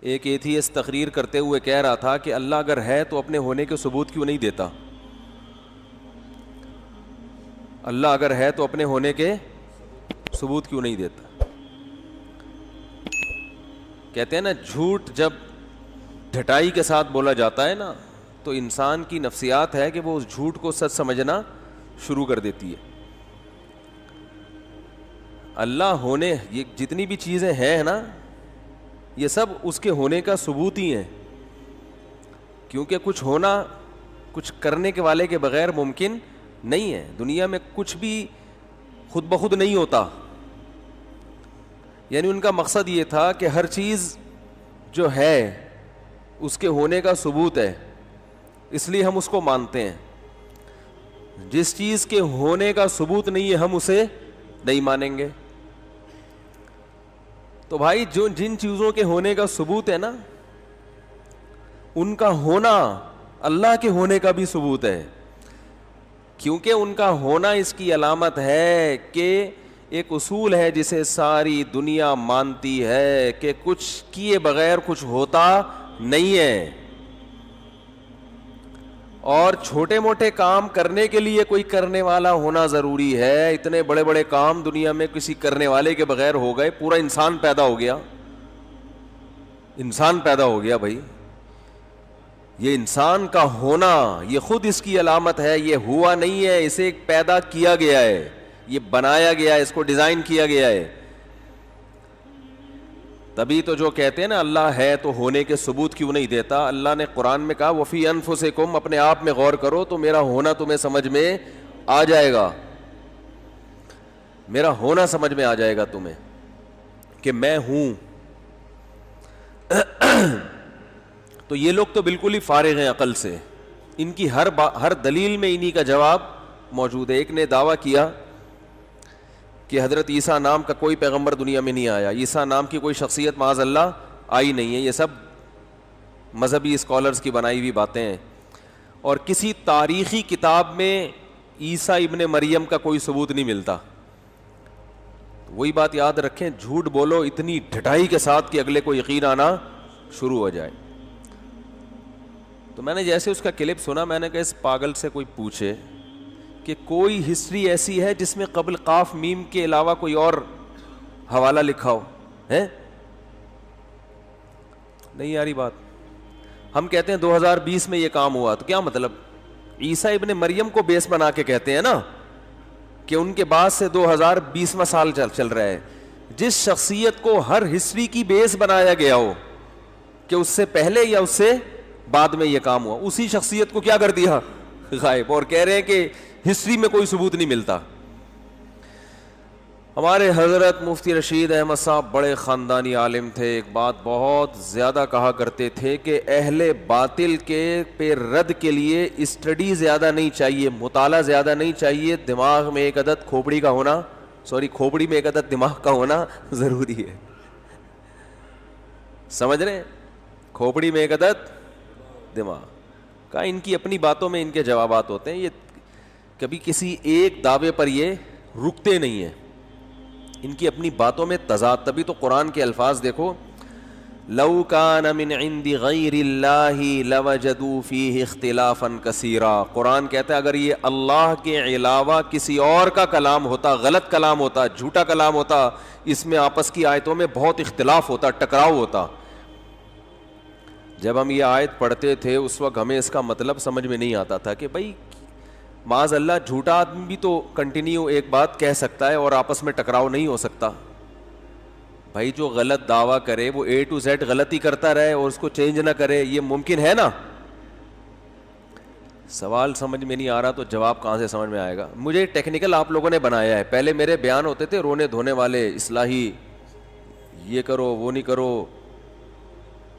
ایک ایتھیسٹ تقریر کرتے ہوئے کہہ رہا تھا کہ اللہ اگر ہے تو اپنے ہونے کے ثبوت کیوں نہیں دیتا؟ اللہ اگر ہے تو اپنے ہونے کے ثبوت کیوں نہیں دیتا؟ کہتے ہیں نا جھوٹ جب ڈھٹائی کے ساتھ بولا جاتا ہے نا تو انسان کی نفسیات ہے کہ وہ اس جھوٹ کو سچ سمجھنا شروع کر دیتی ہے. اللہ ہونے یہ جتنی بھی چیزیں ہیں نا یہ سب اس کے ہونے کا ثبوت ہی ہیں, کیونکہ کچھ ہونا کچھ کرنے کے والے کے بغیر ممکن نہیں ہے. دنیا میں کچھ بھی خود بخود نہیں ہوتا. یعنی ان کا مقصد یہ تھا کہ ہر چیز جو ہے اس کے ہونے کا ثبوت ہے, اس لیے ہم اس کو مانتے ہیں. جس چیز کے ہونے کا ثبوت نہیں ہے ہم اسے نہیں مانیں گے. تو بھائی جو جن چیزوں کے ہونے کا ثبوت ہے نا ان کا ہونا اللہ کے ہونے کا بھی ثبوت ہے, کیونکہ ان کا ہونا اس کی علامت ہے کہ ایک اصول ہے جسے ساری دنیا مانتی ہے کہ کچھ کیے بغیر کچھ ہوتا نہیں ہے, اور چھوٹے موٹے کام کرنے کے لیے کوئی کرنے والا ہونا ضروری ہے. اتنے بڑے بڑے کام دنیا میں کسی کرنے والے کے بغیر ہو گئے, پورا انسان پیدا ہو گیا, انسان پیدا ہو گیا بھائی. یہ انسان کا ہونا یہ خود اس کی علامت ہے, یہ ہوا نہیں ہے, اسے پیدا کیا گیا ہے, یہ بنایا گیا ہے, اس کو ڈیزائن کیا گیا ہے. تبھی تو جو کہتے ہیں نا اللہ ہے تو ہونے کے ثبوت کیوں نہیں دیتا, اللہ نے قرآن میں کہا وفی انفسکم, اپنے آپ میں غور کرو تو میرا ہونا تمہیں سمجھ میں آ جائے گا, میرا ہونا سمجھ میں آ جائے گا تمہیں کہ میں ہوں. تو یہ لوگ تو بالکل ہی فارغ ہیں عقل سے, ان کی ہر دلیل میں انہی کا جواب موجود ہے. ایک نے دعویٰ کیا کہ حضرت عیسیٰ نام کا کوئی پیغمبر دنیا میں نہیں آیا, عیسیٰ نام کی کوئی شخصیت معاذ اللہ آئی نہیں ہے. یہ سب مذہبی اسکالرز کی بنائی ہوئی باتیں ہیں, اور کسی تاریخی کتاب میں عیسیٰ ابن مریم کا کوئی ثبوت نہیں ملتا. وہی بات یاد رکھیں, جھوٹ بولو اتنی ڈھٹائی کے ساتھ کہ اگلے کو یقین آنا شروع ہو جائے. تو میں نے جیسے اس کا کلپ سنا میں نے کہا اس پاگل سے کوئی پوچھے کہ کوئی ہسٹری ایسی ہے جس میں قبل قاف میم کے علاوہ کوئی اور حوالہ لکھا ہو ہے؟ نہیں یاری بات. ہم کہتے ہیں 2020 میں یہ کام ہوا, تو کیا مطلب عیسیٰ ابن مریم کو بیس بنا کے کہتے ہیں نا کہ ان کے بعد سے 2020واں سال چل رہا ہے. جس شخصیت کو ہر ہسٹری کی بیس بنایا گیا ہو کہ اس سے پہلے یا اس سے بعد میں یہ کام ہوا, اسی شخصیت کو کیا کر دیا غائب, اور کہہ رہے ہیں کہ ہسٹری میں کوئی ثبوت نہیں ملتا. ہمارے حضرت مفتی رشید احمد صاحب بڑے خاندانی عالم تھے, ایک بات بہت زیادہ کہا کرتے تھے کہ اہل باطل کے پہ رد کے لیے اسٹڈی زیادہ نہیں چاہیے, مطالعہ زیادہ نہیں چاہیے, دماغ میں ایک عدد کھوپڑی کا ہونا کھوپڑی میں ایک عدد دماغ کا ہونا ضروری ہے. سمجھ رہے ہیں, کھوپڑی میں ایک عدد دماغ کا. ان کی اپنی باتوں میں ان کے جوابات ہوتے ہیں, یہ کبھی کسی ایک دعوے پر یہ رکتے نہیں ہیں, ان کی اپنی باتوں میں تضاد. تبھی تو قرآن کے الفاظ دیکھو, لو کان من عند غیر اللہ لوجدوا فیہ اختلافا کثیرا. قرآن کہتا ہے اگر یہ اللہ کے علاوہ کسی اور کا کلام ہوتا, غلط کلام ہوتا, جھوٹا کلام ہوتا, اس میں آپس کی آیتوں میں بہت اختلاف ہوتا, ٹکراؤ ہوتا. جب ہم یہ آیت پڑھتے تھے اس وقت ہمیں اس کا مطلب سمجھ میں نہیں آتا تھا کہ بھائی معاذ اللہ جھوٹا آدمی بھی تو کنٹینیو ایک بات کہہ سکتا ہے اور آپس میں ٹکراؤ نہیں ہو سکتا. بھائی جو غلط دعویٰ کرے وہ A to Z غلطی کرتا رہے اور اس کو چینج نہ کرے, یہ ممکن ہے نا؟ سوال سمجھ میں نہیں آ رہا تو جواب کہاں سے سمجھ میں آئے گا؟ مجھے ٹیکنیکل آپ لوگوں نے بنایا ہے. پہلے میرے بیان ہوتے تھے رونے دھونے والے, اصلاحی, یہ کرو وہ نہیں کرو.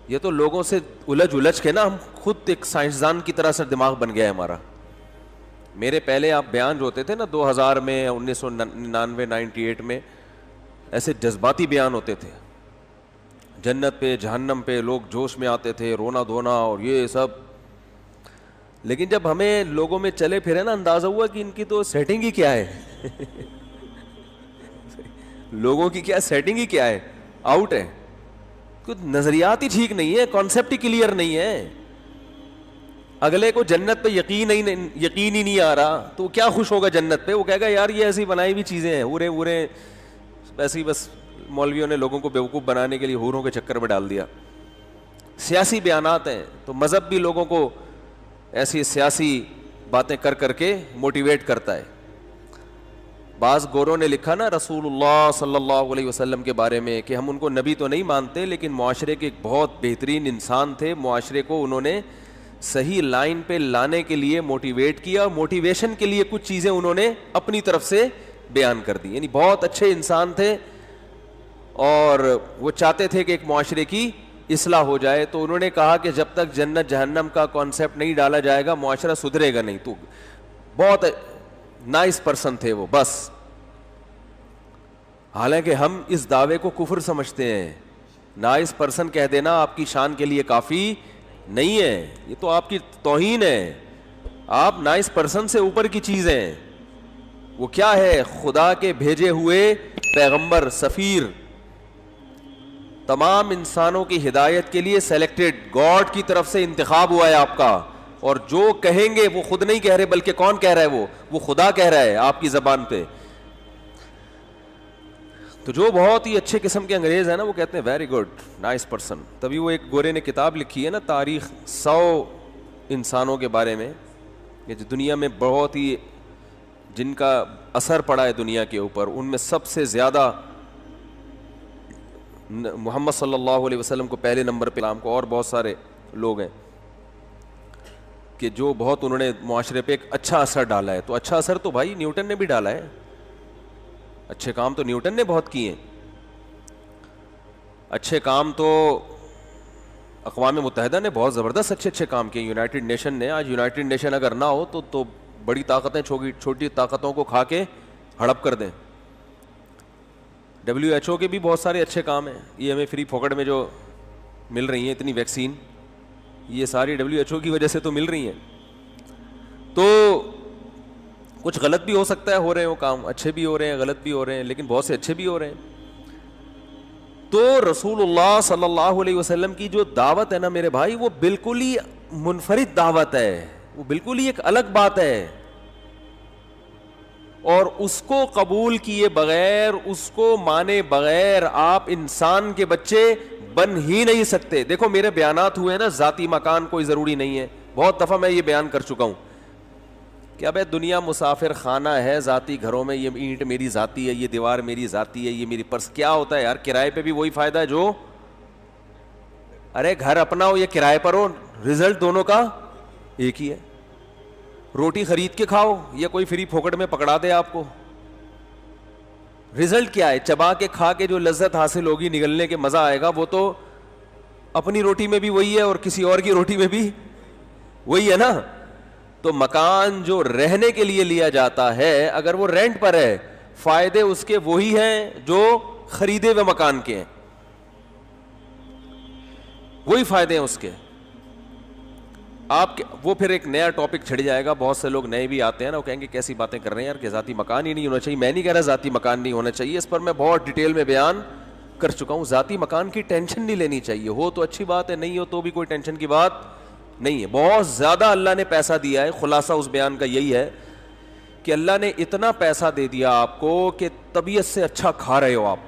یہ تو لوگوں سے الجھ کے نا ہم خود ایک سائنسدان کی طرح سے دماغ بن گیا ہے ہمارا. میرے پہلے آپ بیان جو ہوتے تھے نا 2000 میں, 1999 98 میں, ایسے جذباتی بیان ہوتے تھے, جنت پہ جہنم پہ لوگ جوش میں آتے تھے, رونا دھونا اور یہ سب. لیکن جب ہمیں لوگوں میں چلے پھرے نا اندازہ ہوا کہ ان کی تو سیٹنگ ہی کیا ہے لوگوں کی کیا سیٹنگ ہی کیا ہے, آؤٹ ہے. نظریات ہی ٹھیک نہیں ہے, کانسیپٹ ہی کلیئر نہیں ہے. اگلے کو جنت پہ یقین ہی نہیں آ رہا تو کیا خوش ہوگا جنت پہ؟ وہ کہے گا یار یہ ایسی بنائی ہوئی چیزیں ہیں, اورے ایسی بس مولویوں نے لوگوں کو بیوقوف بنانے کے لیے حوروں کے چکر میں ڈال دیا. سیاسی بیانات ہیں, تو مذہب بھی لوگوں کو ایسی سیاسی باتیں کر کے موٹیویٹ کرتا ہے. بعض گوروں نے لکھا نا رسول اللہ صلی اللہ علیہ وسلم کے بارے میں کہ ہم ان کو نبی تو نہیں مانتے لیکن معاشرے کے ایک بہت بہترین انسان تھے, معاشرے کو انہوں نے صحیح لائن پہ لانے کے لیے موٹیویٹ کیا, موٹیویشن کے لیے کچھ چیزیں انہوں نے اپنی طرف سے بیان کر دی. یعنی بہت اچھے انسان تھے اور وہ چاہتے تھے کہ ایک معاشرے کی اصلاح ہو جائے. تو انہوں نے کہا کہ جب تک جنت جہنم کا کانسیپٹ نہیں ڈالا جائے گا معاشرہ سدھرے گا نہیں. تو بہت نائس پرسن تھے وہ بس. حالانکہ ہم اس دعوے کو کفر سمجھتے ہیں. نائس پرسن کہہ دینا آپ کی شان کے لیے کافی نہیں ہے, یہ تو آپ کی توہین ہے. آپ نائس پرسن سے اوپر کی چیز ہیں. وہ کیا ہے؟ خدا کے بھیجے ہوئے پیغمبر, سفیر, تمام انسانوں کی ہدایت کے لیے سلیکٹڈ, گاڈ کی طرف سے انتخاب ہوا ہے آپ کا. اور جو کہیں گے وہ خود نہیں کہہ رہے بلکہ کون کہہ رہا ہے؟ وہ خدا کہہ رہا ہے آپ کی زبان پہ. تو جو بہت ہی اچھے قسم کے انگریز ہیں نا وہ کہتے ہیں ویری گڈ, نائس پرسن. تبھی وہ ایک گورے نے کتاب لکھی ہے نا تاریخ 100 انسانوں کے بارے میں کہ جو دنیا میں بہت ہی جن کا اثر پڑا ہے دنیا کے اوپر, ان میں سب سے زیادہ محمد صلی اللہ علیہ وسلم کو پہلے نمبر پہ, اسلام کو, اور بہت سارے لوگ ہیں کہ جو بہت انہوں نے معاشرے پہ ایک اچھا اثر ڈالا ہے. تو اچھا اثر تو بھائی نیوٹن نے بھی ڈالا ہے, اچھے کام تو نیوٹن نے بہت کیے ہیں. اچھے کام تو اقوام متحدہ نے بہت زبردست اچھے کام کیے. یونائٹڈ نیشن نے, آج یونائٹڈ نیشن اگر نہ ہو تو بڑی طاقتیں چھوٹی طاقتوں کو کھا کے ہڑپ کر دیں. WHO کے بھی بہت سارے اچھے کام ہیں. یہ ہمیں فری پھوکٹ میں جو مل رہی ہیں اتنی ویکسین, یہ ساری WHO کی وجہ سے تو مل رہی ہیں. تو کچھ غلط بھی ہو سکتا ہے, ہو رہے ہیں وہ کام, اچھے بھی ہو رہے ہیں, غلط بھی ہو رہے ہیں, لیکن بہت سے اچھے بھی ہو رہے ہیں. تو رسول اللہ صلی اللہ علیہ وسلم کی جو دعوت ہے نا میرے بھائی, وہ بالکل ہی منفرد دعوت ہے, وہ بالکل ہی ایک الگ بات ہے. اور اس کو قبول کیے بغیر, اس کو مانے بغیر آپ انسان کے بچے بن ہی نہیں سکتے. دیکھو میرے بیانات ہوئے نا, ذاتی مکان کوئی ضروری نہیں ہے. بہت دفعہ میں یہ بیان کر چکا ہوں کہ ابے دنیا مسافر خانہ ہے, ذاتی گھروں میں یہ اینٹ میری ذاتی ہے, یہ دیوار میری ذاتی ہے, یہ میری پرس. کیا ہوتا ہے یار, کرائے پہ بھی وہی فائدہ ہے جو, ارے گھر اپنا ہو یا کرائے پر ہو, رزلٹ دونوں کا ایک ہی ہے. روٹی خرید کے کھاؤ یا کوئی فری پھوکٹ میں پکڑا دے آپ کو, رزلٹ کیا ہے؟ چبا کے کھا کے جو لذت حاصل ہوگی, نگلنے کے مزہ آئے گا, وہ تو اپنی روٹی میں بھی وہی ہے اور کسی اور کی روٹی میں بھی وہی ہے نا. تو مکان جو رہنے کے لیے لیا جاتا ہے, اگر وہ رینٹ پر ہے, فائدے اس کے وہی ہیں جو خریدے ہوئے مکان کے ہیں, وہی فائدے ہیں اس کے. آپ وہ پھر ایک نیا ٹاپک چھڑ جائے گا. بہت سے لوگ نئے بھی آتے ہیں نا, وہ کہیں گے کیسی باتیں کر رہے ہیں یار کہ ذاتی مکان ہی نہیں ہونا چاہیے. میں نہیں کہہ رہا ذاتی مکان نہیں ہونا چاہیے, اس پر میں بہت ڈیٹیل میں بیان کر چکا ہوں. ذاتی مکان کی ٹینشن نہیں لینی چاہیے, ہو تو اچھی بات ہے, نہیں ہو تو بھی کوئی ٹینشن کی بات نہیں ہے. بہت زیادہ اللہ نے پیسہ دیا ہے. خلاصہ اس بیان کا یہی ہے کہ اللہ نے اتنا پیسہ دے دیا آپ کو کہ طبیعت سے اچھا کھا رہے ہو آپ.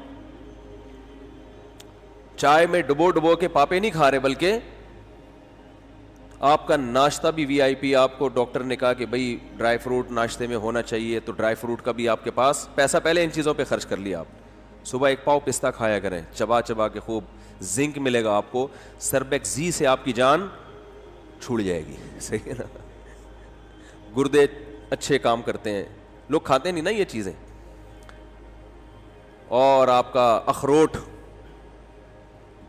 چائے میں ڈبو کے پاپے نہیں کھا رہے, بلکہ آپ کا ناشتہ بھی وی آئی پی. آپ کو ڈاکٹر نے کہا کہ بھائی ڈرائی فروٹ ناشتے میں ہونا چاہیے, تو ڈرائی فروٹ کا بھی آپ کے پاس پیسہ پہلے ان چیزوں پہ خرچ کر لیا. آپ صبح ایک پاؤ پستہ کھایا کریں, چبا کے خوب, زنک ملے گا آپ کو. سربیکزی سے آپ کی جان چھوٹ جائے گی, صحیح ہے نا. گردے اچھے کام کرتے ہیں, لوگ کھاتے نہیں نا یہ چیزیں. اور آپ کا اخروٹ,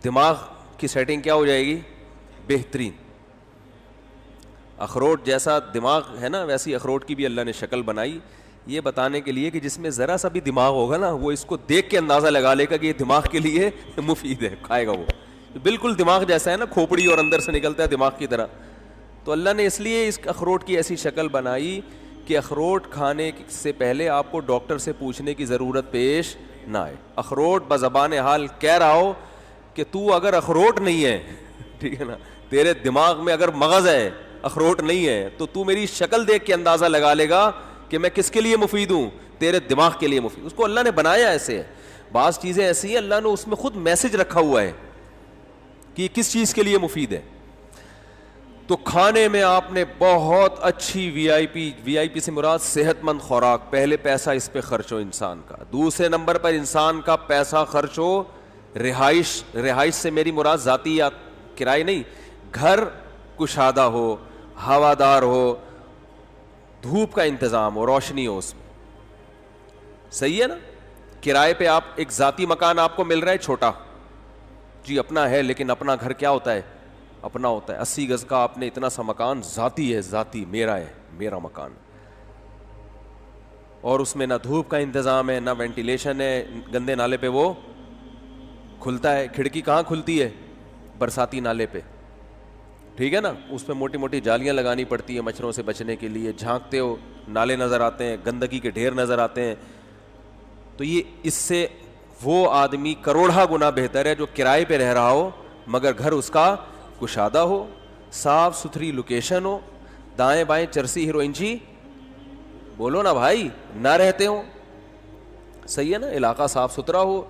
دماغ کی سیٹنگ کیا ہو جائے گی؟ بہترین. اخروٹ جیسا دماغ ہے نا, ویسی اخروٹ کی بھی اللہ نے شکل بنائی, یہ بتانے کے لیے کہ جس میں ذرا سا بھی دماغ ہوگا نا, وہ اس کو دیکھ کے اندازہ لگا لے گا کہ یہ دماغ کے لیے مفید ہے, کھائے گا وہ. بالکل دماغ جیسا ہے نا, کھوپڑی اور اندر سے نکلتا ہے دماغ کی طرح. تو اللہ نے اس لیے اس اخروٹ کی ایسی شکل بنائی کہ اخروٹ کھانے سے پہلے آپ کو ڈاکٹر سے پوچھنے کی ضرورت پیش نہ آئے. اخروٹ بزبان حال کہہ رہا ہو کہ تو اگر اخروٹ نہیں ہے, ٹھیک ہے نا, تیرے دماغ میں اگر مغز ہے, اخروٹ نہیں ہے, تو میری شکل دیکھ کے اندازہ لگا لے گا کہ میں کس کے لیے مفید ہوں, تیرے دماغ کے لیے مفید. اس کو اللہ نے بنایا ایسے ہے. بعض چیزیں ایسی ہیں اللہ نے اس میں خود میسج رکھا ہوا ہے کہ یہ کس چیز کے لیے مفید ہے. تو کھانے میں آپ نے بہت اچھی وی آئی پی سے مراد صحت مند خوراک, پہلے پیسہ اس پہ خرچ ہو انسان کا. دوسرے نمبر پر انسان کا پیسہ خرچ ہو رہائش سے میری مراد ذاتی یا کرائے نہیں, گھر کشادہ ہو, ہوادار ہو, دھوپ کا انتظام ہو, روشنی ہو اس میں. صحیح ہے نا. کرائے پہ آپ ایک ذاتی مکان آپ کو مل رہا ہے چھوٹا, جی اپنا ہے, لیکن اپنا گھر کیا ہوتا ہے, اپنا ہوتا ہے. 80 گز کا آپ نے اتنا سا مکان ذاتی ہے, ذاتی میرا ہے, میرا مکان, اور اس میں نہ دھوپ کا انتظام ہے, نہ وینٹیلیشن ہے, گندے نالے پہ وہ کھلتا ہے. کھڑکی کہاں کھلتی ہے, برساتی نالے پہ, ٹھیک ہے نا. اس پہ موٹی موٹی جالیاں لگانی پڑتی ہیں مچھروں سے بچنے کے لیے. جھانکتے ہو نالے نظر آتے ہیں, گندگی کے ڈھیر نظر آتے ہیں. تو یہ اس سے وہ آدمی کروڑا گنا بہتر ہے جو کرائے پہ رہ رہا ہو مگر گھر اس کا کشادہ ہو, صاف ستھری لوکیشن ہو, دائیں بائیں چرسی ہیروئنچی بولو نا بھائی نہ رہتے ہوں. صحیح ہے نا. علاقہ صاف ستھرا ہو,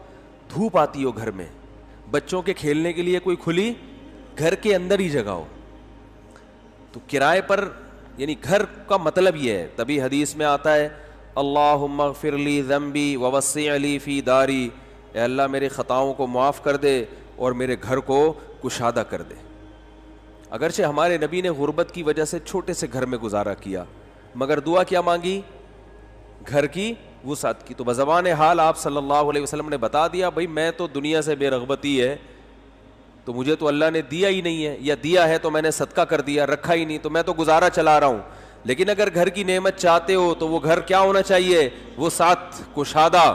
دھوپ آتی ہو گھر میں, بچوں کے کھیلنے کے لیے کوئی کھلی گھر کے اندر ہی جگہ ہو. تو کرائے پر یعنی گھر کا مطلب یہ ہے. تبھی حدیث میں آتا ہے اللہم اغفر لی ذنبی ووسع لی فی داری, اے اللہ میری خطاؤں کو معاف کر دے اور میرے گھر کو کشادہ کر دے. اگرچہ ہمارے نبی نے غربت کی وجہ سے چھوٹے سے گھر میں گزارا کیا مگر دعا کیا مانگی, گھر کی وسعت کی. تو بزبان حال آپ صلی اللہ علیہ وسلم نے بتا دیا بھائی میں تو دنیا سے بے رغبتی ہے, تو مجھے تو اللہ نے دیا ہی نہیں ہے, یا دیا ہے تو میں نے صدقہ کر دیا, رکھا ہی نہیں, تو میں تو گزارا چلا رہا ہوں. لیکن اگر گھر کی نعمت چاہتے ہو تو وہ گھر کیا ہونا چاہیے, وہ ساتھ کشادہ.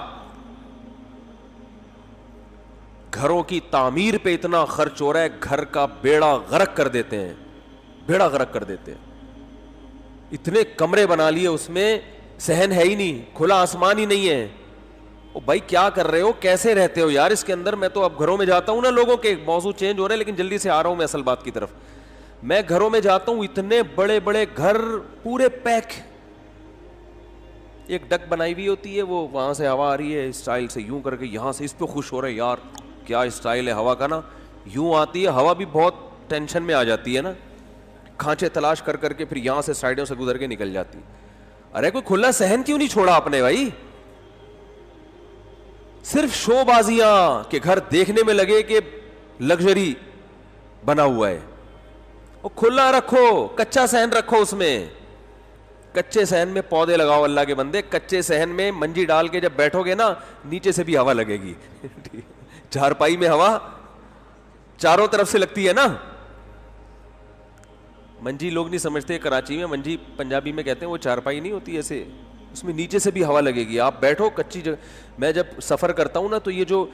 گھروں کی تعمیر پہ اتنا خرچ ہو رہا ہے, گھر کا بیڑا غرق کر دیتے ہیں, بیڑا غرق کر دیتے ہیں. اتنے کمرے بنا لیے اس میں صحن ہے ہی نہیں, کھلا آسمان ہی نہیں ہے. او بھائی کیا کر رہے ہو, کیسے رہتے ہو یار اس کے اندر. میں تو اب گھروں میں جاتا ہوں نا, لوگوں کے موضوع چینج ہو رہے ہیں لیکن جلدی سے آ رہا ہوں میں اصل بات کی طرف. میں گھروں میں جاتا ہوں, اتنے بڑے بڑے گھر پورے پیک, ایک ڈک بنائی ہوئی ہوتی ہے, وہ وہاں سے ہوا آ رہی ہے اسٹائل سے یوں کر کے, یہاں سے اس پہ خوش ہو رہے ہیں یار کیا اسٹائل ہے ہوا کا نا, یوں آتی ہے ہوا بھی بہت ٹینشن میں آ جاتی ہے نا, کھانچے تلاش کر کر کے پھر یہاں سے سائڈوں سے گزر کے نکل جاتی. ارے کوئی کھلا صحن کیوں نہیں چھوڑا آپ نے بھائی. صرف شو بازیاں کہ گھر دیکھنے میں لگے کہ لگژری بنا ہوا ہے. وہ کھلا رکھو, کچا صحن رکھو, اس میں کچے صحن میں پودے لگاؤ اللہ کے بندے. کچے صحن میں منجی ڈال کے جب بیٹھو گے نا نیچے سے بھی ہوا لگے گی. چارپائی میں ہوا چاروں طرف سے لگتی ہے نا. منجی لوگ نہیں سمجھتے, کراچی میں منجی پنجابی میں کہتے ہیں, وہ چارپائی نہیں ہوتی ایسے, اس میں نیچے سے بھی ہوا لگے گی. آپ بیٹھو کچی جگہ. میں جب سفر کرتا ہوں نا تو یہ جو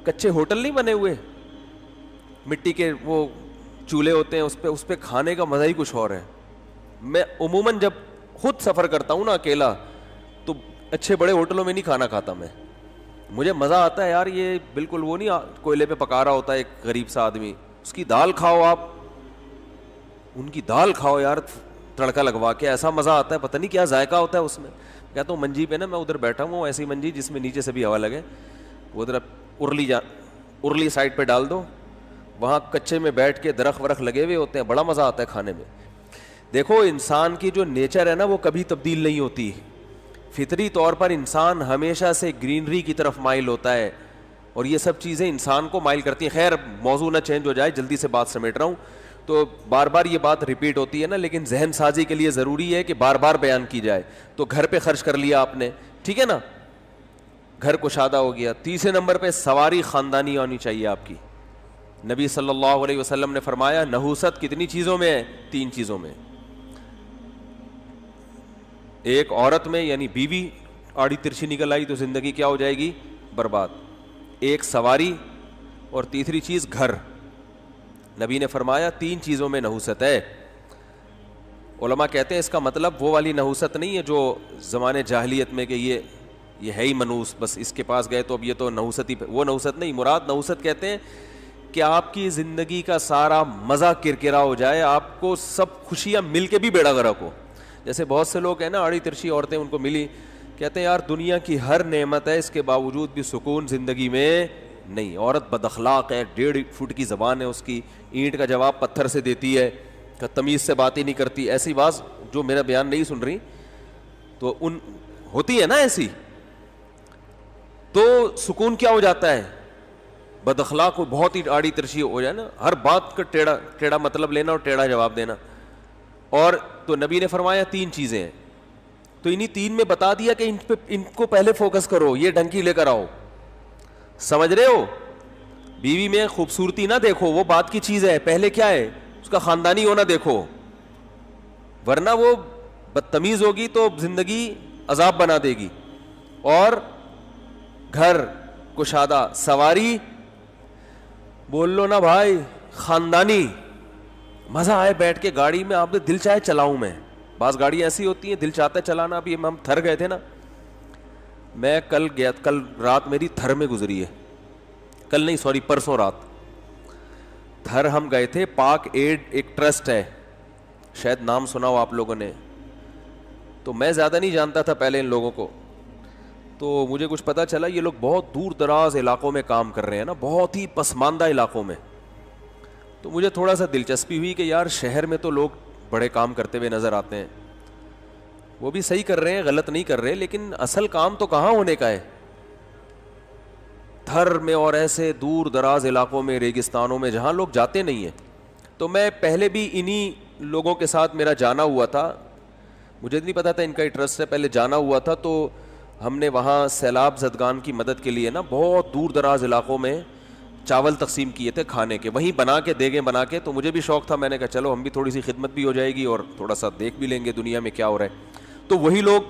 کچے ہوٹل نہیں بنے ہوئے, مٹی کے وہ چولہے ہوتے ہیں, اس پہ کھانے کا مزہ ہی کچھ اور ہے. میں عموماً جب خود سفر کرتا ہوں نا اکیلا تو اچھے بڑے ہوٹلوں میں نہیں کھانا کھاتا میں. مجھے مزہ آتا ہے یار, یہ بالکل وہ نہیں کوئلے پہ پکا رہا ہوتا ہے ایک غریب سا آدمی, اس کی دال کھاؤ, آپ ان کی دال کھاؤ یار تڑکا لگوا کے, ایسا مزہ آتا ہے, پتہ نہیں کیا ذائقہ ہوتا ہے اس میں. کہتا ہوں منجی پہ نا میں ادھر بیٹھا ہوں, ایسی منجی جس میں نیچے سے بھی ہوا لگے, وہ ادھر ارلی سائڈ پہ ڈال دو, وہاں کچے میں بیٹھ کے درخت ورخت لگے ہوئے ہوتے ہیں, بڑا مزہ آتا ہے کھانے میں. دیکھو انسان کی جو نیچر ہے نا وہ کبھی تبدیل نہیں ہوتی. فطری طور پر انسان ہمیشہ سے گرینری کی طرف مائل ہوتا ہے, اور یہ سب چیزیں انسان کو مائل کرتی ہیں. خیر موضوع نہ چینج ہو جائے, جلدی سے بات سمیٹ رہا ہوں, تو بار بار یہ بات ریپیٹ ہوتی ہے نا, لیکن ذہن سازی کے لیے ضروری ہے کہ بار بار بیان کی جائے. تو گھر پہ خرچ کر لیا آپ نے, ٹھیک ہے نا, گھر کشادہ ہو گیا. تیسرے نمبر پہ سواری خاندانی ہونی چاہیے آپ کی. نبی صلی اللہ علیہ وسلم نے فرمایا نحوست کتنی چیزوں میں ہے, 3 چیزوں میں. ایک عورت میں یعنی بیوی آڑی ترچھی نکل آئی تو زندگی کیا ہو جائے گی, برباد. ایک سواری, اور تیسری چیز گھر. نبی نے فرمایا 3 چیزوں میں نحوست ہے. علماء کہتے ہیں اس کا مطلب وہ والی نحوست نہیں ہے جو زمانے جاہلیت میں کہ یہ ہے ہی منوس, بس اس کے پاس گئے تو اب یہ تو نحوست ہی, وہ نحوست نہیں. مراد نحوست کہتے ہیں کہ آپ کی زندگی کا سارا مزہ کرکرا ہو جائے, آپ کو سب خوشیاں مل کے بھی بیڑا غرق ہو. جیسے بہت سے لوگ ہیں نا, آڑی ترچی عورتیں ان کو ملی, کہتے ہیں یار دنیا کی ہر نعمت ہے, اس کے باوجود بھی سکون زندگی میں نہیں. عورت بد اخلاق ہے, 1.5 فٹ کی زبان ہے اس کی, اینٹ کا جواب پتھر سے دیتی ہے, تمیز سے بات ہی نہیں کرتی. ایسی بات جو میرا بیان نہیں سن رہی تو ان ہوتی ہے نا ایسی, تو سکون کیا ہو جاتا ہے, بد اخلاق کو بہت ہی آڑی ترچی ہو جائے نا, ہر بات کا ٹیڑھا مطلب لینا اور ٹیڑھا جواب دینا. اور تو نبی نے فرمایا 3 چیزیں ہیں, تو انہی 3 میں بتا دیا کہ ان کو پہلے فوکس کرو, یہ ڈھنکی لے کر آؤ. سمجھ رہے ہو, بیوی میں خوبصورتی نہ دیکھو, وہ بات کی چیز ہے, پہلے کیا ہے اس کا خاندانی ہونا دیکھو, ورنہ وہ بدتمیز ہوگی تو زندگی عذاب بنا دے گی. اور گھر کشادہ, سواری بول لو نا بھائی, خاندانی, مزہ آئے بیٹھ کے گاڑی میں, آپ نے دل چاہے چلاؤں میں. بعض گاڑی ایسی ہوتی ہیں دل چاہتا ہے چلانا. ابھی ہم تھر گئے تھے نا, میں کل رات میری تھر میں گزری ہے, کل نہیں سوری پرسوں رات. تھر ہم گئے تھے, پاک ایڈ ایک ٹرسٹ ہے, شاید نام سنا ہو آپ لوگوں نے, تو میں زیادہ نہیں جانتا تھا پہلے ان لوگوں کو, تو مجھے کچھ پتا چلا یہ لوگ بہت دور دراز علاقوں میں کام کر رہے ہیں نا, بہت ہی پسماندہ علاقوں میں. تو مجھے تھوڑا سا دلچسپی ہوئی کہ یار شہر میں تو لوگ بڑے کام کرتے ہوئے نظر آتے ہیں, وہ بھی صحیح کر رہے ہیں, غلط نہیں کر رہے, لیکن اصل کام تو کہاں ہونے کا ہے, تھر میں اور ایسے دور دراز علاقوں میں, ریگستانوں میں, جہاں لوگ جاتے نہیں ہیں. تو میں پہلے بھی انہی لوگوں کے ساتھ میرا جانا ہوا تھا, مجھے نہیں پتا تھا ان کا انٹرسٹ ہے, پہلے جانا ہوا تھا. تو ہم نے وہاں سیلاب زدگان کی مدد کے لیے نا بہت دور دراز علاقوں میں چاول تقسیم کیے تھے کھانے کے, وہیں بنا کے دیگیں بنا کے. تو مجھے بھی شوق تھا, میں نے کہا چلو ہم بھی تھوڑی سی خدمت بھی ہو جائے گی اور تھوڑا سا دیکھ بھی لیں گے دنیا میں کیا ہو رہا ہے. تو وہی لوگ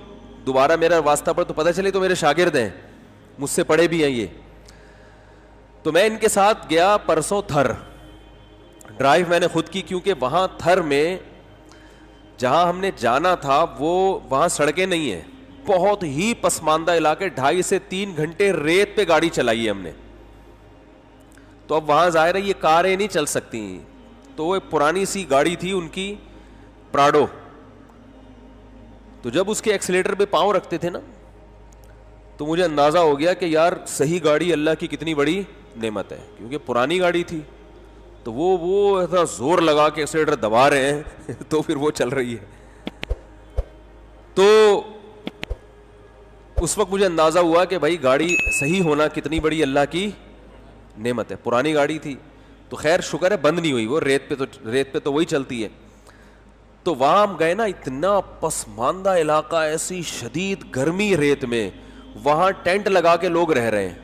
دوبارہ میرا واسطہ پڑا تو پتہ چلے تو میرے شاگرد ہیں, مجھ سے پڑھے بھی ہیں یہ. تو میں ان کے ساتھ گیا پرسوں تھر, ڈرائیو میں نے خود کی, کیونکہ وہاں تھر میں جہاں ہم نے جانا تھا وہ وہاں سڑکیں نہیں ہیں, بہت ہی پسماندہ علاقے, 2.5 سے 3 گھنٹے ریت پہ گاڑی چلائی ہے ہم نے. تو اب وہاں ظاہر ہے یہ کاریں نہیں چل سکتی, تو وہ پرانی سی گاڑی تھی ان کی پراڈو, تو جب اس کے ایکسیلیٹر پہ پاؤں رکھتے تھے نا تو مجھے اندازہ ہو گیا کہ یار صحیح گاڑی اللہ کی کتنی بڑی نعمت ہے, کیونکہ پرانی گاڑی تھی تو وہ ایسا زور لگا کے ایکسیلیٹر دبا رہے ہیں تو پھر وہ چل رہی ہے. تو اس وقت مجھے اندازہ ہوا کہ بھائی گاڑی صحیح ہونا کتنی بڑی اللہ کی نعمت ہے. پرانی گاڑی تھی تو خیر شکر ہے بند نہیں ہوئی, وہ ریت پہ تو وہی چلتی ہے. تو وہاں ہم گئے نا, اتنا پسماندہ علاقہ, ایسی شدید گرمی ریت میں, وہاں ٹینٹ لگا کے لوگ رہ رہے ہیں.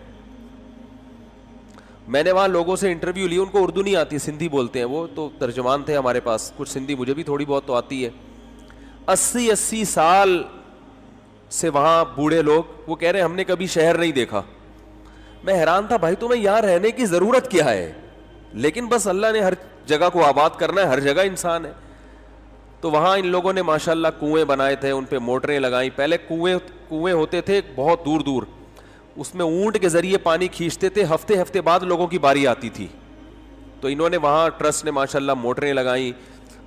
میں نے وہاں لوگوں سے انٹرویو لی, ان کو اردو نہیں آتی, سندھی بولتے ہیں وہ, تو ترجمان تھے ہمارے پاس, کچھ سندھی مجھے بھی تھوڑی بہت تو آتی ہے. 80 سال سے وہاں بوڑھے لوگ, وہ کہہ رہے ہیں ہم نے کبھی شہر نہیں دیکھا. میں حیران تھا بھائی تمہیں یہاں رہنے کی ضرورت کیا ہے, لیکن بس اللہ نے ہر جگہ کو آباد کرنا ہے, ہر جگہ انسان ہے. تو وہاں ان لوگوں نے ماشاءاللہ کنویں بنائے تھے, ان پہ موٹریں لگائیں. پہلے کنویں ہوتے تھے بہت دور دور, اس میں اونٹ کے ذریعے پانی کھینچتے تھے, ہفتے بعد لوگوں کی باری آتی تھی. تو انہوں نے وہاں ٹرسٹ نے ماشاءاللہ موٹریں لگائیں,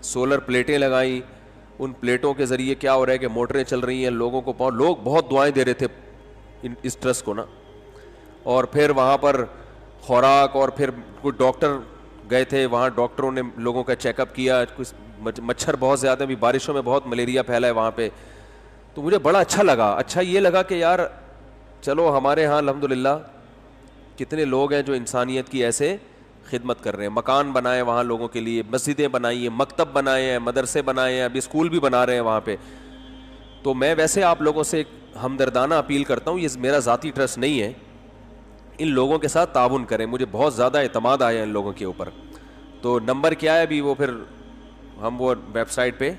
سولر پلیٹیں لگائیں. ان پلیٹوں کے ذریعے کیا ہو رہا ہے کہ موٹریں چل رہی ہیں, لوگوں کو لوگ بہت دعائیں دے رہے تھے اس ٹرسٹ کو نا. اور پھر وہاں پر خوراک, اور پھر کوئی ڈاکٹر گئے تھے وہاں, ڈاکٹروں نے لوگوں کا چیک اپ کیا. کچھ مچھر بہت زیادہ, ابھی بارشوں میں بہت ملیریا پھیلا ہے وہاں پہ. تو مجھے بڑا اچھا لگا. اچھا یہ لگا کہ یار چلو ہمارے ہاں الحمدللہ کتنے لوگ ہیں جو انسانیت کی ایسے خدمت کر رہے ہیں. مکان بنائے وہاں لوگوں کے لیے, مسجدیں بنائی ہیں, مکتب بنائے ہیں, مدرسے بنائے ہیں, ابھی اسکول بھی بنا رہے ہیں وہاں پہ. تو میں ویسے آپ لوگوں سے ہمدردانہ اپیل کرتا ہوں, یہ میرا ذاتی ٹرسٹ نہیں ہے, ان لوگوں کے ساتھ تعاون کریں. مجھے بہت زیادہ اعتماد آیا ان لوگوں کے اوپر. تو نمبر کیا ہے ابھی, وہ پھر ہم وہ ویب سائٹ پہ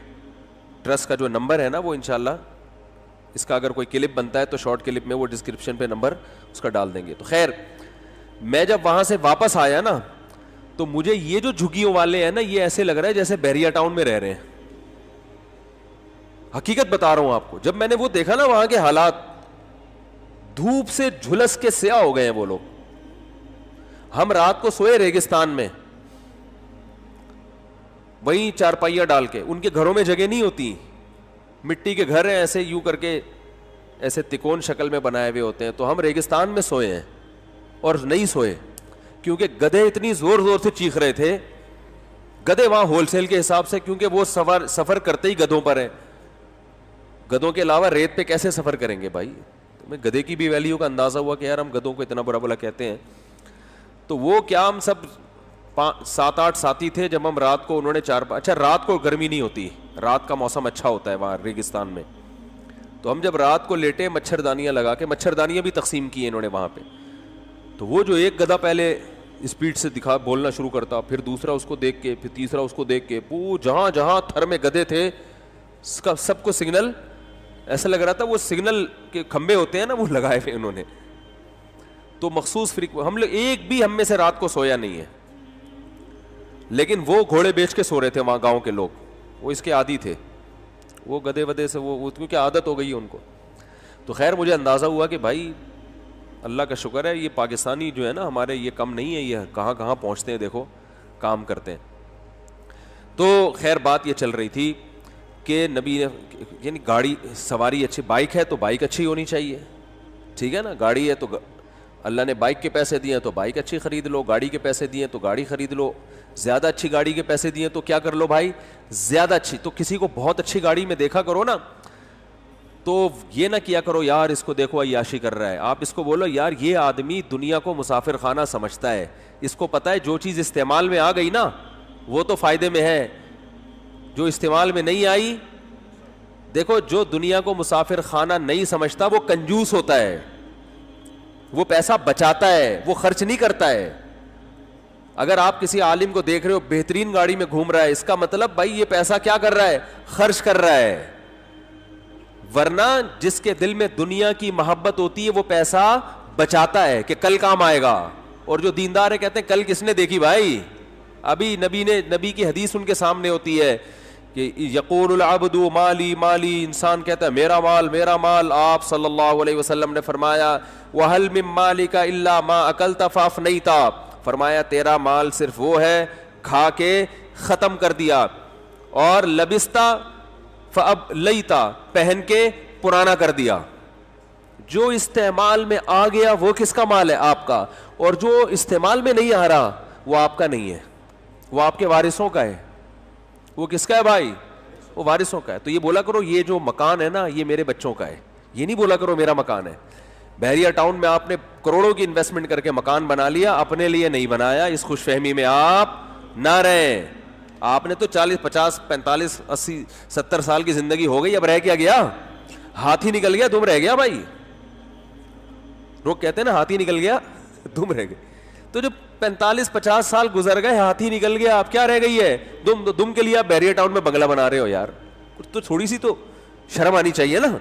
ٹرسٹ کا جو نمبر ہے نا, وہ انشاءاللہ اس کا اگر کوئی کلپ بنتا ہے تو شارٹ کلپ میں وہ ڈسکرپشن پہ نمبر اس کا ڈال دیں گے. تو خیر میں جب وہاں سے واپس آیا نا, تو مجھے یہ جو جھگیوں والے ہیں نا, یہ ایسے لگ رہا ہے جیسے بحریہ ٹاؤن میں رہ رہے ہیں. حقیقت بتا رہا ہوں آپ کو, جب میں نے وہ دیکھا نا وہاں کے حالات, دھوپ سے جھلس کے سیاہ ہو گئے ہیں وہ لوگ. ہم رات کو سوئے ریگستان میں, وہیں چارپائیاں ڈال کے, ان کے گھروں میں جگہ نہیں ہوتی, مٹی کے گھر ہیں ایسے یوں کر کے ایسے تکون شکل میں بنائے ہوئے ہوتے ہیں, تو ہم ریگستان میں سوئے ہیں اور نہیں سوئے کیونکہ گدھے اتنی زور زور سے چیخ رہے تھے. گدھے وہاں ہول سیل کے حساب سے, کیونکہ وہ سفر کرتے ہی گدھوں پر ہیں, گدھوں کے علاوہ ریت پہ کیسے سفر کریں گے بھائی. میں گدھے کی بھی ویلیو کا اندازہ ہوا کہ یار ہم گدھوں کو اتنا برا بلا کہتے ہیں. تو وہ کیا ہم سب 7-8 ساتھی تھے جب ہم رات کو, انہوں نے اچھا رات کو گرمی نہیں ہوتی, رات کا موسم اچھا ہوتا ہے وہاں ریگستان میں, تو ہم جب رات کو لیٹے مچھردانیاں لگا کے, مچھردانیاں بھی تقسیم کی انہوں نے وہاں پہ, تو وہ جو ایک گدھا پہلے اسپیڈ سے دکھا بولنا شروع کرتا, پھر دوسرا اس کو دیکھ کے, پھر تیسرا اس کو دیکھ کے, جہاں جہاں تھر میں گدھے تھے سب کو سگنل, ایسا لگ رہا تھا وہ سگنل کے کھمبے ہوتے ہیں نا وہ لگائے ہوئے انہوں نے. تو مخصوص ہم لوگ ایک بھی ہم میں سے رات کو سویا نہیں ہے, لیکن وہ گھوڑے بیچ کے سو رہے تھے وہاں گاؤں کے لوگ, وہ اس کے عادی تھے, وہ گدھے ودے سے وہ کیونکہ عادت ہو گئی ہے ان کو. تو خیر مجھے اندازہ ہوا کہ بھائی اللہ کا شکر ہے یہ پاکستانی جو ہے نا ہمارے, یہ کم نہیں ہے, یہ کہاں کہاں پہنچتے ہیں, دیکھو کام کرتے ہیں. تو خیر بات یہ چل رہی تھی کہ نبی نے, یعنی گاڑی سواری اچھی, بائک ہے تو بائک اچھی ہونی چاہیے, ٹھیک ہے نا, گاڑی ہے تو اللہ نے بائک کے پیسے دیے تو بائک اچھی خرید لو, گاڑی کے پیسے دیے تو گاڑی خرید لو, زیادہ اچھی گاڑی کے پیسے دیے تو کیا کر لو بھائی, زیادہ اچھی. تو کسی کو بہت اچھی گاڑی میں دیکھا کرو نا, تو یہ نہ کیا کرو یار اس کو دیکھو عیاشی کر رہا ہے, آپ اس کو بولو یار یہ آدمی دنیا کو مسافر خانہ سمجھتا ہے, اس کو پتہ ہے جو چیز استعمال میں آ گئی نا وہ تو فائدے میں ہے, جو استعمال میں نہیں آئی, دیکھو جو دنیا کو مسافر خانہ نہیں سمجھتا وہ کنجوس ہوتا ہے, وہ پیسہ بچاتا ہے, وہ خرچ نہیں کرتا ہے. اگر آپ کسی عالم کو دیکھ رہے ہو بہترین گاڑی میں گھوم رہا ہے, اس کا مطلب بھائی یہ پیسہ کیا کر رہا ہے, خرچ کر رہا ہے. ورنہ جس کے دل میں دنیا کی محبت ہوتی ہے وہ پیسہ بچاتا ہے کہ کل کام آئے گا. اور جو دیندار ہے کہتے ہیں کل کس نے دیکھی بھائی, ابھی نبی کی حدیث ان کے سامنے ہوتی ہے کہ یقول العبد مالی مالی, انسان کہتا ہے میرا مال میرا مال. آپ صلی اللہ علیہ وسلم نے فرمایا وَهَلْ مِن مَالِكَ إِلَّا مَا أَكَلْتَ فَأَفْنَيْتَ, فرمایا تیرا مال صرف وہ ہے کھا کے ختم کر دیا, اور لبستا فَأَبْلَيْتَ, پہن کے پرانا کر دیا. جو استعمال میں آ گیا وہ کس کا مال ہے, آپ کا, اور جو استعمال میں نہیں آ رہا وہ آپ کا نہیں ہے, وہ آپ کے وارثوں کا ہے. وہ کس کا ہے بھائی, وہ وارثوں کا ہے. تو یہ بولا کرو یہ جو مکان ہے نا یہ میرے بچوں کا ہے, یہ نہیں بولا کرو میرا مکان ہے. بحریہ ٹاؤن میں آپ نے کروڑوں کی انویسٹمنٹ کر کے مکان بنا لیا, اپنے لیے نہیں بنایا, اس خوش فہمی میں آپ نہ رہیں. آپ نے تو 40 50 45 80 70 سال کی زندگی ہو گئی, اب رہ کیا گیا, ہاتھی نکل گیا دم رہ گیا بھائی. لوگ کہتے ہیں نا ہاتھی نکل گیا دم رہ گئے, تو جو 45 50 سال گزر گئے, ہاتھی نکل گیا, آپ کیا رہ گئی ہے, دم کے لیے آپ بحریہ ٹاؤن میں بنگلہ بنا رہے ہو. یار کچھ تو تھوڑی سی تو شرم آنی چاہیے نا.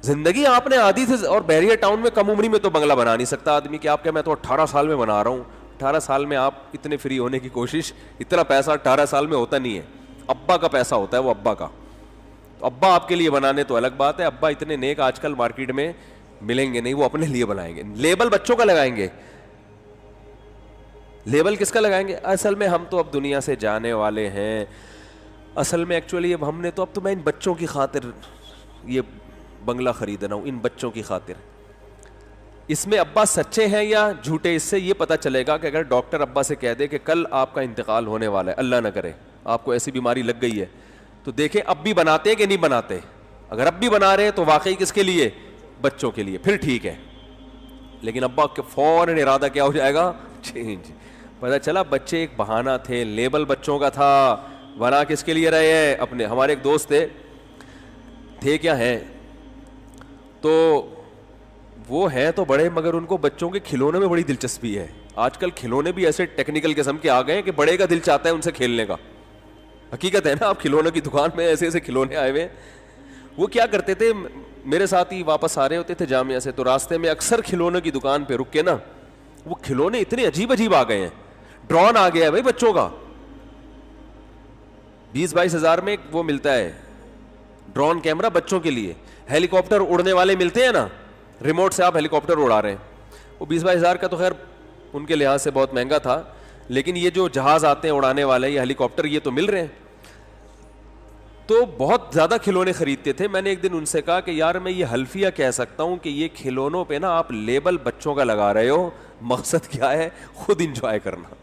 زندگی آپ نے آدھی سے, اور بحریہ ٹاؤن میں کم عمری میں تو بنگلہ بنا نہیں سکتا آدمی کہ آپ کیا میں تو 18 سال میں بنا رہا ہوں. 18 سال میں آپ اتنے فری ہونے کی کوشش, اتنا پیسہ 18 سال میں ہوتا نہیں ہے. ابا کا پیسہ ہوتا ہے وہ ابا کا, تو ابا آپ کے لیے بنانے تو الگ بات ہے. ابا اتنے نیک آج کل مارکیٹ میں ملیں گے نہیں, وہ اپنے لیے بنائیں گے. لیبل بچوں کا لگائیں گے, لیبل کس کا لگائیں گے. اصل میں ہم تو اب دنیا سے جانے والے ہیں, اصل میں ایکچولی اب ہم نے تو, اب تو میں ان بچوں کی خاطر یہ بنگلہ خرید رہا ہوں, ان بچوں کی خاطر. اس میں ابا سچے ہیں یا جھوٹے, اس سے یہ پتہ چلے گا کہ اگر ڈاکٹر ابا سے کہہ دے کہ کل آپ کا انتقال ہونے والا ہے, اللہ نہ کرے آپ کو ایسی بیماری لگ گئی ہے, تو دیکھیں اب بھی بناتے ہیں کہ نہیں بناتے. اگر اب بھی بنا رہے ہیں تو واقعی کس کے لیے, بچوں کے لیے, پھر ٹھیک ہے. لیکن ابا کے فوراً ارادہ کیا ہو جائے گا, چینج. پتہ چلا بچے ایک بہانہ تھے, لیبل بچوں کا تھا, بنا کس کے لیے رہے ہیں اپنے. ہمارے ایک دوست تھے کیا ہیں, تو وہ ہیں تو بڑے, مگر ان کو بچوں کے کھلونے میں بڑی دلچسپی ہے. آج کل کھلونے بھی ایسے ٹیکنیکل قسم کے آ گئے ہیں کہ بڑے کا دل چاہتا ہے ان سے کھیلنے کا. حقیقت ہے نا, آپ کھلونوں کی دکان میں ایسے ایسے کھلونے آئے ہوئے. وہ کیا کرتے تھے, میرے ساتھ ہی واپس آ رہے ہوتے تھے جامعہ سے, تو راستے میں اکثر کھلونوں کی دکان پہ رک کے نا, وہ کھلونے اتنے عجیب عجیب آ گئے ہیں. ڈرون آ گیا ہے بھائی بچوں کا, 20-22 ہزار میں وہ ملتا ہے ڈرون کیمرہ بچوں کے لیے. ہیلی کاپٹر اڑنے والے ملتے ہیں نا, ریموٹ سے آپ ہیلی کاپٹر اڑا رہے ہیں, وہ 20-22 ہزار کا تو خیر ان کے لحاظ سے بہت مہنگا تھا، لیکن یہ جو جہاز آتے ہیں اڑانے والے یا ہیلی کاپٹر یہ تو مل رہے ہیں، تو بہت زیادہ کھلونے خریدتے تھے. میں نے ایک دن ان سے کہا کہ یار میں یہ حلفیہ کہہ سکتا ہوں کہ یہ کھلونوں پہ نا آپ لیبل بچوں کا لگا رہے ہو، مقصد کیا ہے؟ خود انجوائے کرنا.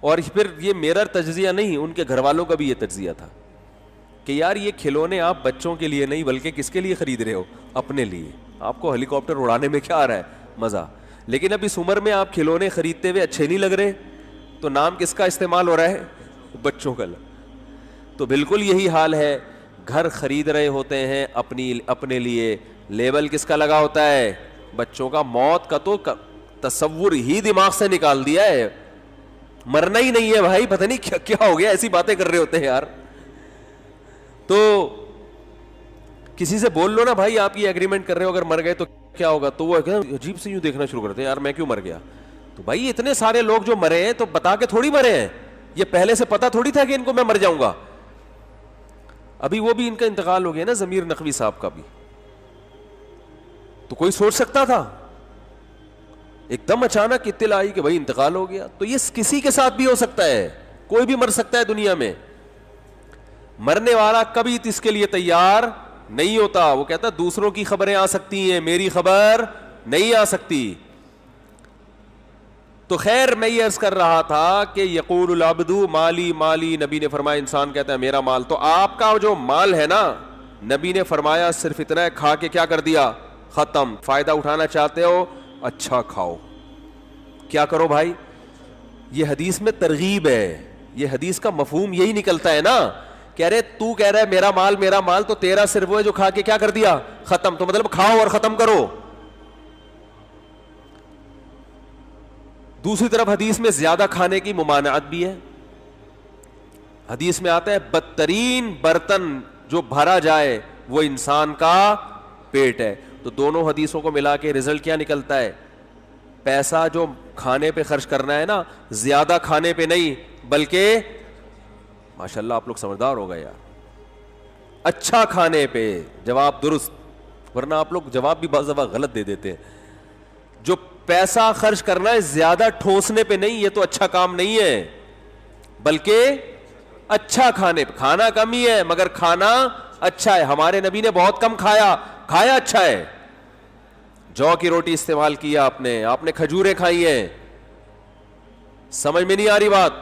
اور پھر یہ میرا تجزیہ نہیں، ان کے گھر والوں کا بھی یہ تجزیہ تھا کہ یار یہ کھلونے آپ بچوں کے لیے نہیں بلکہ کس کے لیے خرید رہے ہو؟ اپنے لیے. آپ کو ہیلی کاپٹر اڑانے میں کیا آ رہا ہے؟ مزہ. لیکن اب اس عمر میں آپ کھلونے خریدتے ہوئے اچھے نہیں لگ رہے تو نام کس کا استعمال ہو رہا ہے؟ بچوں کا. تو بالکل یہی حال ہے، گھر خرید رہے ہوتے ہیں اپنے لیے، لیبل کس کا لگا ہوتا ہے؟ بچوں کا. موت کا تو تصور ہی دماغ سے نکال دیا ہے، مرنا ہی نہیں ہے بھائی، پتہ نہیں کیا ہو گیا، ایسی باتیں کر رہے ہوتے ہیں یار. تو کسی سے بول لو نا بھائی آپ یہ ایگریمنٹ کر رہے ہو اگر مر گئے تو کیا ہوگا، تو وہ عجیب سے یوں دیکھنا شروع کرتے ہیں، یار میں کیوں مر گیا؟ تو بھائی اتنے سارے لوگ جو مرے ہیں تو بتا کے تھوڑی مرے ہیں، یہ پہلے سے پتا تھوڑی تھا کہ ان کو میں مر جاؤں گا. ابھی وہ بھی ان کا انتقال ہو گیا نا، ضمیر نقوی صاحب کا بھی، تو کوئی سوچ سکتا تھا؟ ایک دم اچانک اطلاع آئی کہ بھائی انتقال ہو گیا. تو یہ کسی کے ساتھ بھی ہو سکتا ہے، کوئی بھی مر سکتا ہے دنیا میں. مرنے والا کبھی اس کے لیے تیار نہیں ہوتا، وہ کہتا دوسروں کی خبریں آ سکتی ہیں، میری خبر نہیں آ سکتی. تو خیر میں یہ عرض کر رہا تھا کہ یقول العبد مالی مالی، نبی نے فرمایا انسان کہتا ہے میرا مال. تو آپ کا جو مال ہے نا، نبی نے فرمایا صرف اتنا ہے، کھا کے کیا کر دیا؟ ختم. فائدہ اٹھانا چاہتے ہو؟ اچھا کھاؤ. کیا کرو بھائی؟ یہ حدیث میں ترغیب ہے، یہ حدیث کا مفہوم یہی نکلتا ہے نا. کہہ رہے تو کہہ رہا ہے میرا مال میرا مال، تو تیرا صرف وہ ہے جو کھا کے کیا کر دیا؟ ختم. تو مطلب کھاؤ اور ختم کرو. دوسری طرف حدیث میں زیادہ کھانے کی ممانعت بھی ہے. حدیث میں آتا ہے بدترین برتن جو بھرا جائے وہ انسان کا پیٹ ہے. تو دونوں حدیثوں کو ملا کے رزلٹ کیا نکلتا ہے؟ پیسہ جو کھانے پہ خرچ کرنا ہے نا، زیادہ کھانے پہ نہیں بلکہ ماشاءاللہ آپ لوگ سمجھدار ہو گئے یار، اچھا کھانے پہ. جواب درست، ورنہ آپ لوگ جواب بھی بعض دفعہ غلط دے دیتے ہیں. جو پیسہ خرچ کرنا ہے زیادہ ٹھوسنے پہ نہیں، یہ تو اچھا کام نہیں ہے، بلکہ اچھا کھانے پہ. کھانا کم ہی ہے مگر کھانا اچھا ہے. ہمارے نبی نے بہت کم کھایا، کھایا اچھا ہے. جو کی روٹی استعمال کیا آپ نے کھجوریں کھائی ہیں. سمجھ میں نہیں آ رہی بات؟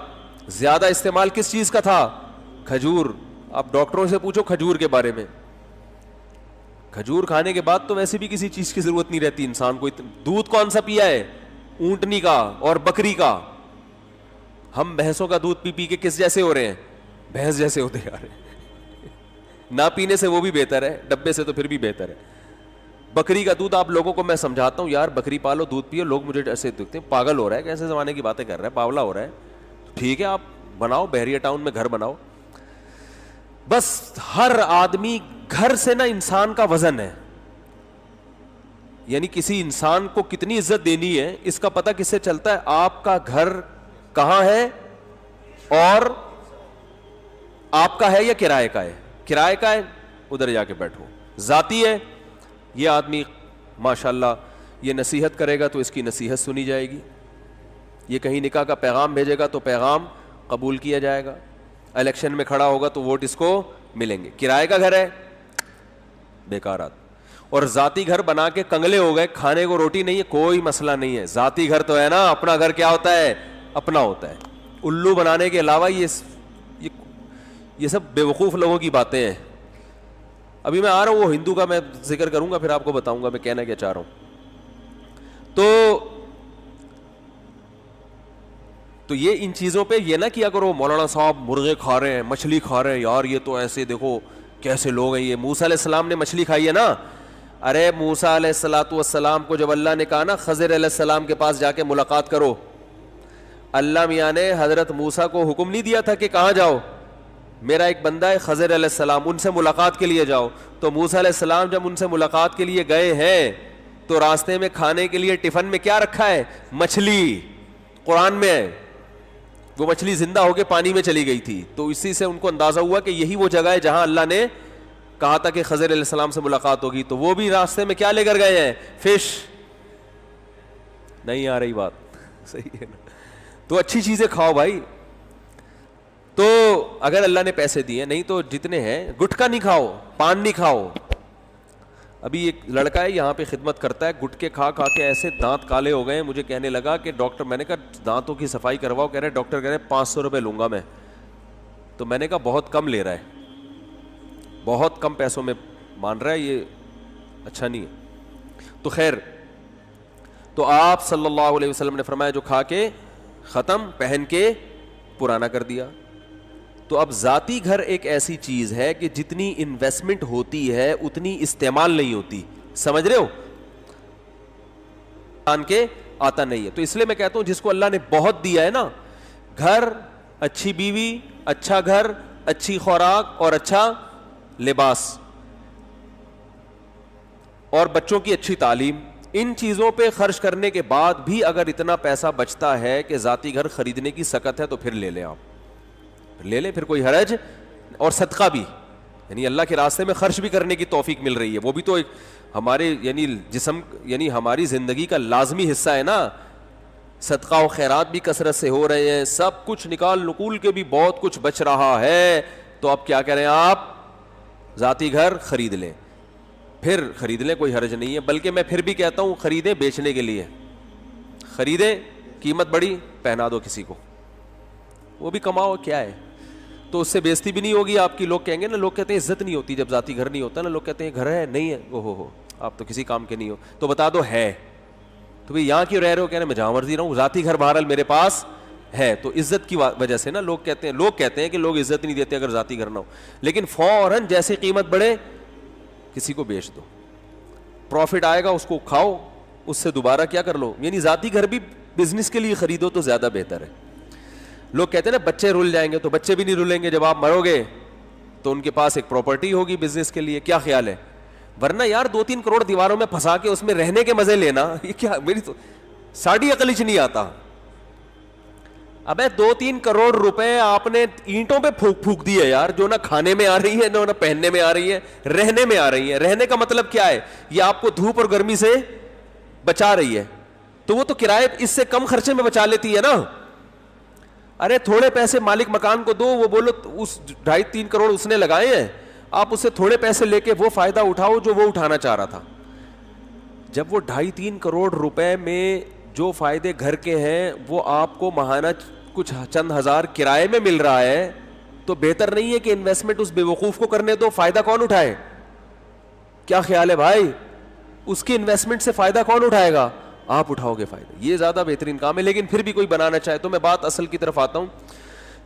زیادہ استعمال کس چیز کا تھا؟ کھجور. آپ ڈاکٹروں سے پوچھو کھجور کے بارے میں، کھجور کھانے کے بعد تو ویسے بھی کسی چیز کی ضرورت نہیں رہتی انسان کو. دودھ کون سا پیا ہے؟ اونٹنی کا اور بکری کا. ہم بھینسوں کا دودھ پی پی کے کس جیسے ہو رہے ہیں؟ بھینس جیسے ہوتے جا رہے ہیں. نہ پینے سے وہ بھی بہتر ہے، ڈبے سے تو پھر بھی بہتر ہے. بکری کا دودھ آپ لوگوں کو میں سمجھاتا ہوں یار بکری پالو دودھ پیو. لوگ مجھے ایسے دیکھتے ہیں پاگل ہو رہا ہے، کیسے زمانے کی باتیں کر رہا ہے، پاولا ہو رہا ہے. ٹھیک ہے آپ بناؤ، بحریہ ٹاؤن میں گھر بناؤ. بس ہر آدمی گھر سے نا انسان کا وزن ہے، یعنی کسی انسان کو کتنی عزت دینی ہے اس کا پتہ کس سے چلتا ہے؟ آپ کا گھر کہاں ہے اور آپ کا ہے یا کرائے کا ہے؟ کرائے کا ہے، ادھر جا کے بیٹھو. ذاتی ہے، یہ آدمی ماشاءاللہ یہ نصیحت کرے گا تو اس کی نصیحت سنی جائے گی، یہ کہیں نکاح کا پیغام بھیجے گا تو پیغام قبول کیا جائے گا، الیکشن میں کھڑا ہوگا تو ووٹ اس کو ملیں گے. کرائے کا گھر ہے، بیکارات. اور ذاتی گھر بنا کے کنگلے ہو گئے، کھانے کو روٹی نہیں ہے، کوئی مسئلہ نہیں ہے. ذاتی گھر تو ہے نا، اپنا گھر کیا ہوتا ہے؟ اپنا ہوتا ہے. الو بنانے کے علاوہ یہ سب بے وقوف لوگوں کی باتیں ہیں. ابھی میں آ رہا ہوں وہ ہندو کا میں ذکر کروں گا، پھر آپ کو بتاؤں گا میں کہنا کیا چاہ رہا ہوں. تو یہ ان چیزوں پہ یہ نہ کیا کرو مولانا صاحب مرغے کھا رہے ہیں، مچھلی کھا رہے ہیں، یار یہ تو ایسے دیکھو کیسے لوگ ہیں. یہ موسیٰ علیہ السلام نے مچھلی کھائی ہے نا. ارے موسیٰ علیہ السلام کو جب اللہ نے کہا نا خضر علیہ السلام کے پاس جا کے ملاقات کرو، اللہ میاں نے حضرت موسیٰ کو حکم نہیں دیا تھا کہ کہاں جاؤ؟ میرا ایک بندہ ہے خضر علیہ السلام، ان سے ملاقات کے لیے جاؤ. تو موسیٰ علیہ السلام جب ان سے ملاقات کے لیے گئے ہیں تو راستے میں کھانے کے لیے ٹفن میں کیا رکھا ہے؟ مچھلی. قرآن میں ہے وہ مچھلی زندہ ہو کے پانی میں چلی گئی تھی. تو اسی سے ان کو اندازہ ہوا کہ یہی وہ جگہ ہے جہاں اللہ نے کہا تھا کہ خضر علیہ السلام سے ملاقات ہوگی. تو وہ بھی راستے میں کیا لے کر گئے ہیں؟ فش. نہیں آ رہی بات؟ صحیح ہے نا. تو اچھی چیزیں کھاؤ بھائی. تو اگر اللہ نے پیسے دیے, نہیں تو جتنے ہیں, گٹکا نہیں کھاؤ, پان نہیں کھاؤ. ابھی ایک لڑکا ہے یہاں پہ خدمت کرتا ہے, گٹکے کھا کھا کے ایسے دانت کالے ہو گئے. مجھے کہنے لگا کہ ڈاکٹر, میں نے کہا دانتوں کی صفائی کرواؤ. کہہ رہے ڈاکٹر کہہ رہے 500 روپے لوں گا میں. تو میں نے کہا بہت کم لے رہا ہے, بہت کم پیسوں میں مان رہا ہے, یہ اچھا نہیں ہے. تو خیر, تو آپ صلی اللہ علیہ وسلم نے فرمایا جو کھا کے ختم, پہن کے پرانا کر دیا. تو اب ذاتی گھر ایک ایسی چیز ہے کہ جتنی انویسٹمنٹ ہوتی ہے اتنی استعمال نہیں ہوتی. سمجھ رہے ہو؟ آن کے آتا نہیں ہے. تو اس لیے میں کہتا ہوں جس کو اللہ نے بہت دیا ہے نا, گھر, اچھی بیوی, اچھا گھر, اچھی خوراک اور اچھا لباس اور بچوں کی اچھی تعلیم, ان چیزوں پہ خرچ کرنے کے بعد بھی اگر اتنا پیسہ بچتا ہے کہ ذاتی گھر خریدنے کی سکت ہے تو پھر لے لیں, آپ لے لیں, پھر کوئی حرج. اور صدقہ بھی, یعنی اللہ کے راستے میں خرچ بھی کرنے کی توفیق مل رہی ہے, وہ بھی تو ایک ہمارے یعنی جسم, یعنی ہماری زندگی کا لازمی حصہ ہے نا. صدقہ و خیرات بھی کثرت سے ہو رہے ہیں, سب کچھ نکال نکول کے بھی بہت کچھ بچ رہا ہے. تو اب کیا کریں, آپ ذاتی گھر خرید لیں, پھر خرید لیں, کوئی حرج نہیں ہے. بلکہ میں پھر بھی کہتا ہوں خریدیں بیچنے کے لیے, خریدیں, قیمت بڑی, پہنا دو کسی کو, وہ بھی کماؤ, کیا ہے. تو اس سے بےزتی بھی نہیں ہوگی آپ کی. لوگ کہیں گے نا, لوگ کہتے ہیں عزت نہیں ہوتی جب ذاتی گھر نہیں ہوتا نا, لوگ کہتے ہیں گھر ہے نہیں ہے, او ہو آپ تو کسی کام کے نہیں ہو. تو بتا دو ہے, تو بھئی یہاں کیوں رہ رہے ہو, کہہ رہے میں جہاں مرضی رہوں, ذاتی گھر بہرحال میرے پاس ہے. تو عزت کی وجہ سے نا لوگ کہتے ہیں کہ لوگ عزت نہیں دیتے اگر ذاتی گھر نہ ہو. لیکن فوراً جیسے قیمت بڑھے کسی کو بیچ دو, پروفٹ آئے گا اس کو کھاؤ, اس سے دوبارہ کیا کر لو. یعنی ذاتی گھر بھی بزنس کے لیے خریدو تو زیادہ بہتر ہے. لوگ کہتے ہیں نا بچے رول جائیں گے, تو بچے بھی نہیں رولیں گے. جب آپ مرو گے تو ان کے پاس ایک پراپرٹی ہوگی بزنس کے لیے. کیا خیال ہے؟ ورنہ یار 2-3 کروڑ دیواروں میں پھنسا کے اس میں رہنے کے مزے لینا, یہ کیا, میری تو ساڑھی عقل ہی نہیں آتا. ابے 2-3 کروڑ روپے آپ نے اینٹوں پہ پھونک دیے یار, جو نہ کھانے میں آ رہی ہے, نہ پہننے میں آ رہی ہے, رہنے میں آ رہی ہے. رہنے کا مطلب کیا ہے, یہ آپ کو دھوپ اور گرمی سے بچا رہی ہے. تو وہ تو کرائے اس سے کم خرچے میں بچا لیتی ہے نا. ارے تھوڑے پیسے مالک مکان کو دو, وہ بولو اس 2.5-3 کروڑ اس نے لگائے ہیں, آپ اس سے تھوڑے پیسے لے کے وہ فائدہ اٹھاؤ جو وہ اٹھانا چاہ رہا تھا. جب وہ 2.5-3 کروڑ روپے میں جو فائدے گھر کے ہیں وہ آپ کو ماہانہ کچھ چند ہزار کرائے میں مل رہا ہے, تو بہتر نہیں ہے کہ انویسٹمنٹ اس بے وقوف کو کرنے دو, فائدہ کون اٹھائے؟ کیا خیال ہے بھائی؟ اس کی انویسٹمنٹ سے فائدہ کون اٹھائے گا؟ آپ اٹھاؤ گے فائدہ. یہ زیادہ بہترین کام ہے. لیکن پھر بھی کوئی بنانا چاہے تو میں بات اصل کی طرف آتا ہوں.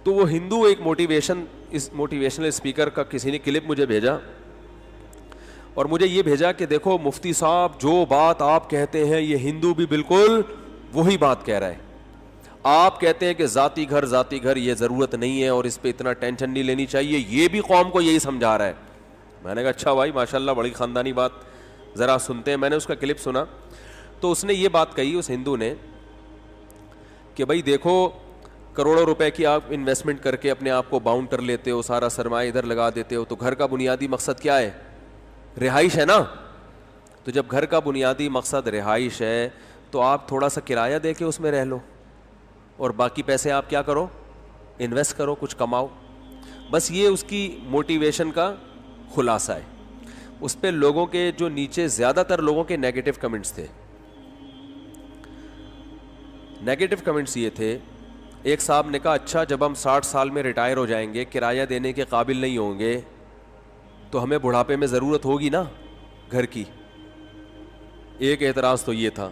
تو وہ ہندو ایک موٹیویشنل اسپیکر کا کسی نے کلپ مجھے بھیجا, اور مجھے یہ بھیجا کہ دیکھو مفتی صاحب جو بات آپ کہتے ہیں یہ ہندو بھی بالکل وہی بات کہہ رہا ہے. آپ کہتے ہیں کہ ذاتی گھر یہ ضرورت نہیں ہے اور اس پہ اتنا ٹینشن نہیں لینی چاہیے, یہ بھی قوم کو یہی سمجھا رہا ہے. میں نے کہا اچھا بھائی ماشاءاللہ بڑی خاندانی بات, ذرا سنتے ہیں. میں نے اس کا کلپ سنا تو اس نے یہ بات کہی, اس ہندو نے, کہ بھائی دیکھو کروڑوں روپے کی آپ انویسٹمنٹ کر کے اپنے آپ کو باؤنڈ کر لیتے ہو, سارا سرمایہ ادھر لگا دیتے ہو, تو گھر کا بنیادی مقصد کیا ہے؟ رہائش ہے نا. تو جب گھر کا بنیادی مقصد رہائش ہے تو آپ تھوڑا سا کرایہ دے کے اس میں رہ لو, اور باقی پیسے آپ کیا کرو, انویسٹ کرو, کچھ کماؤ. بس یہ اس کی موٹیویشن کا خلاصہ ہے. اس پہ لوگوں کے جو نیچے زیادہ تر لوگوں کے نیگیٹو کمنٹس تھے. نیگیٹو کمنٹس یہ تھے, ایک صاحب نے کہا اچھا جب ہم 60 سال میں ریٹائر ہو جائیں گے, کرایہ دینے کے قابل نہیں ہوں گے, تو ہمیں بڑھاپے میں ضرورت ہوگی نا گھر کی. ایک اعتراض تو یہ تھا.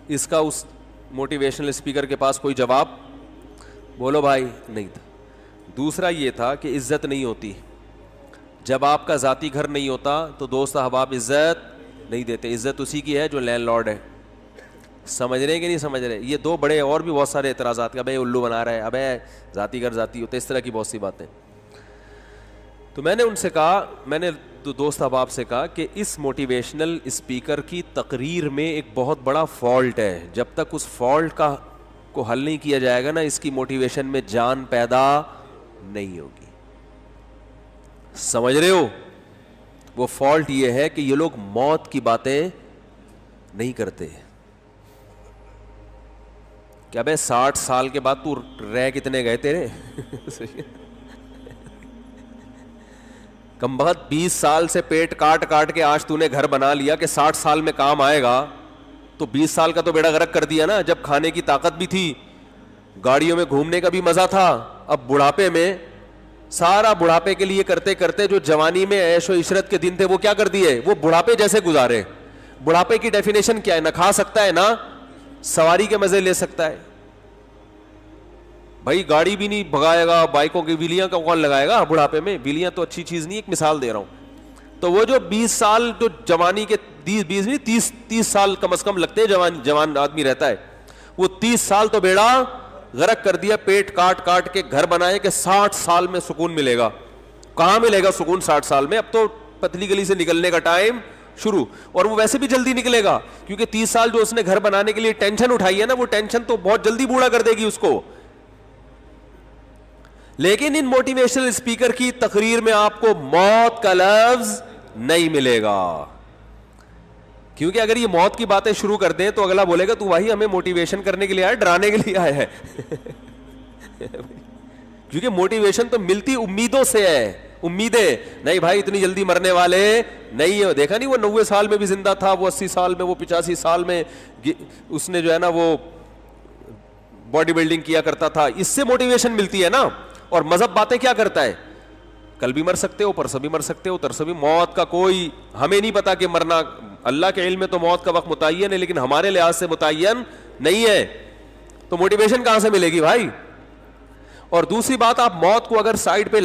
اس کا اس موٹیویشنل اسپیکر کے پاس کوئی جواب بولو بھائی نہیں تھا. دوسرا یہ تھا کہ عزت نہیں ہوتی. جب آپ کا ذاتی گھر نہیں ہوتا تو دوست احباب عزت نہیں دیتے. عزت اسی کی ہے جو لینڈ لارڈ ہے. سمجھ رہے کہ نہیں سمجھ رہے؟ یہ دو بڑے اور بھی بہت سارے اعتراضات, ابے الو بنا رہا ہے, ابے ذاتی گھر ذاتی ہوتا ہے, اس طرح کی بہت سی باتیں. تو میں نے ان سے کہا, میں نے دوست احباب سے کہا کہ اس موٹیویشنل اسپیکر کی تقریر میں ایک بہت بڑا فالٹ ہے. جب تک اس فالٹ کو حل نہیں کیا جائے گا نا, اس کی موٹیویشن میں جان پیدا نہیں ہوگی. سمجھ رہے ہو؟ وہ فالٹ یہ ہے کہ یہ لوگ موت کی باتیں نہیں کرتے. کہ ابے 60 سال کے بعد تو رہ کتنے گئے تیرے کم بخت 20 سال سے پیٹ کاٹ کاٹ کے آج تو نے گھر بنا لیا کہ 60 سال میں کام آئے گا, تو 20 سال کا تو بیڑا غرق کر دیا نا, جب کھانے کی طاقت بھی تھی, گاڑیوں میں گھومنے کا بھی مزہ تھا. اب بڑھاپے میں سارا بڑھاپے کے لیے کرتے کرتے جو جوانی میں عیش و عشرت کے دن تھے وہ کیا کر دیے, وہ بڑھاپے جیسے گزارے. بڑھاپے کی ڈیفینیشن کیا ہے؟ نہ کھا سکتا ہے, نہ سواری کے مزے لے سکتا ہے. بھائی گاڑی بھی نہیں بھگائے گا, بائکوں کی ویلیاں کا کون لگائے گا بڑھاپے میں؟ ویلیاں تو اچھی چیز نہیں, ایک مثال دے رہا ہوں. تو وہ جو 20 سال جو جوانی کے 30 سال کم از کم لگتے ہیں جوان آدمی رہتا ہے, وہ 30 سال تو بیڑا غرق کر دیا, پیٹ کاٹ کاٹ کے گھر بنائے کہ 60 سال میں سکون ملے گا. کہاں ملے گا سکون 60 سال میں؟ اب تو پتلی گلی سے نکلنے کا ٹائم شروع, اور وہ ویسے بھی جلدی نکلے گا کیونکہ 30 سال جو اس نے گھر بنانے کے لیے ٹینشن اٹھائی ہے نا, وہ ٹینشن تو بہت جلدی بوڑھا کر دے گی اس کو. لیکن ان موٹیویشنل اسپیکر کی تقریر میں آپ کو موت کا لفظ نہیں ملے گا, کیونکہ اگر یہ موت کی باتیں شروع کر دیں تو اگلا بولے گا تو وہی ہمیں موٹیویشن کرنے کے لیے آیا, ڈرانے کے لیے آیا ہے کیونکہ موٹیویشن تو ملتی امیدوں سے ہے. امیدیں نہیں بھائی اتنی جلدی مرنے والے نہیں ہے. دیکھا نہیں وہ 90 سال میں بھی زندہ تھا, وہ 80 سال میں, وہ 85 سال میں اس نے جو ہے نا وہ باڈی بلڈنگ کیا کرتا تھا. اس سے موٹیویشن ملتی ہے نا. اور مذہب باتیں کیا کرتا ہے, کل بھی مر سکتے ہو, پرسوں بھی مر سکتے ہو, ترسوں بھی. موت کا کوئی ہمیں نہیں پتا کہ مرنا, اللہ کے علم میں تو موت کا وقت متعین ہے, لیکن ہمارے لحاظ سے متعین نہیں ہے. تو موٹیویشن کہاں سے ملے گی بھائی؟ اور دوسری بات, آپ موت کو اگر سائڈ پہ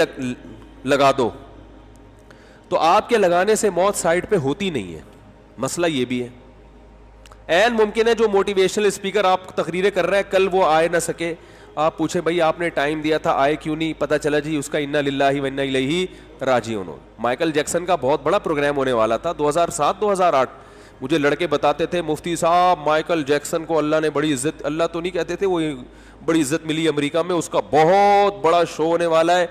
لگا دو تو آپ کے لگانے سے موت سائڈ پہ ہوتی نہیں ہے. مسئلہ یہ بھی ہے. این ممکن ہے جو موٹیویشنل اسپیکر آپ تقریریں کر رہے ہیں کل وہ آئے نہ سکے, آپ پوچھیں بھائی آپ نے ٹائم دیا تھا آئے کیوں نہیں؟ پتہ چلا جی اس کا انا للہ و انا الیہ راجعون. مائیکل جیکسن کا بہت بڑا پروگرام ہونے والا تھا 2007-2008. مجھے لڑکے بتاتے تھے مفتی صاحب مائیکل جیکسن کو اللہ نے بڑی عزت, اللہ تو نہیں کہتے تھے, وہ بڑی عزت ملی امریکہ میں, اس کا بہت بڑا شو ہونے والا ہے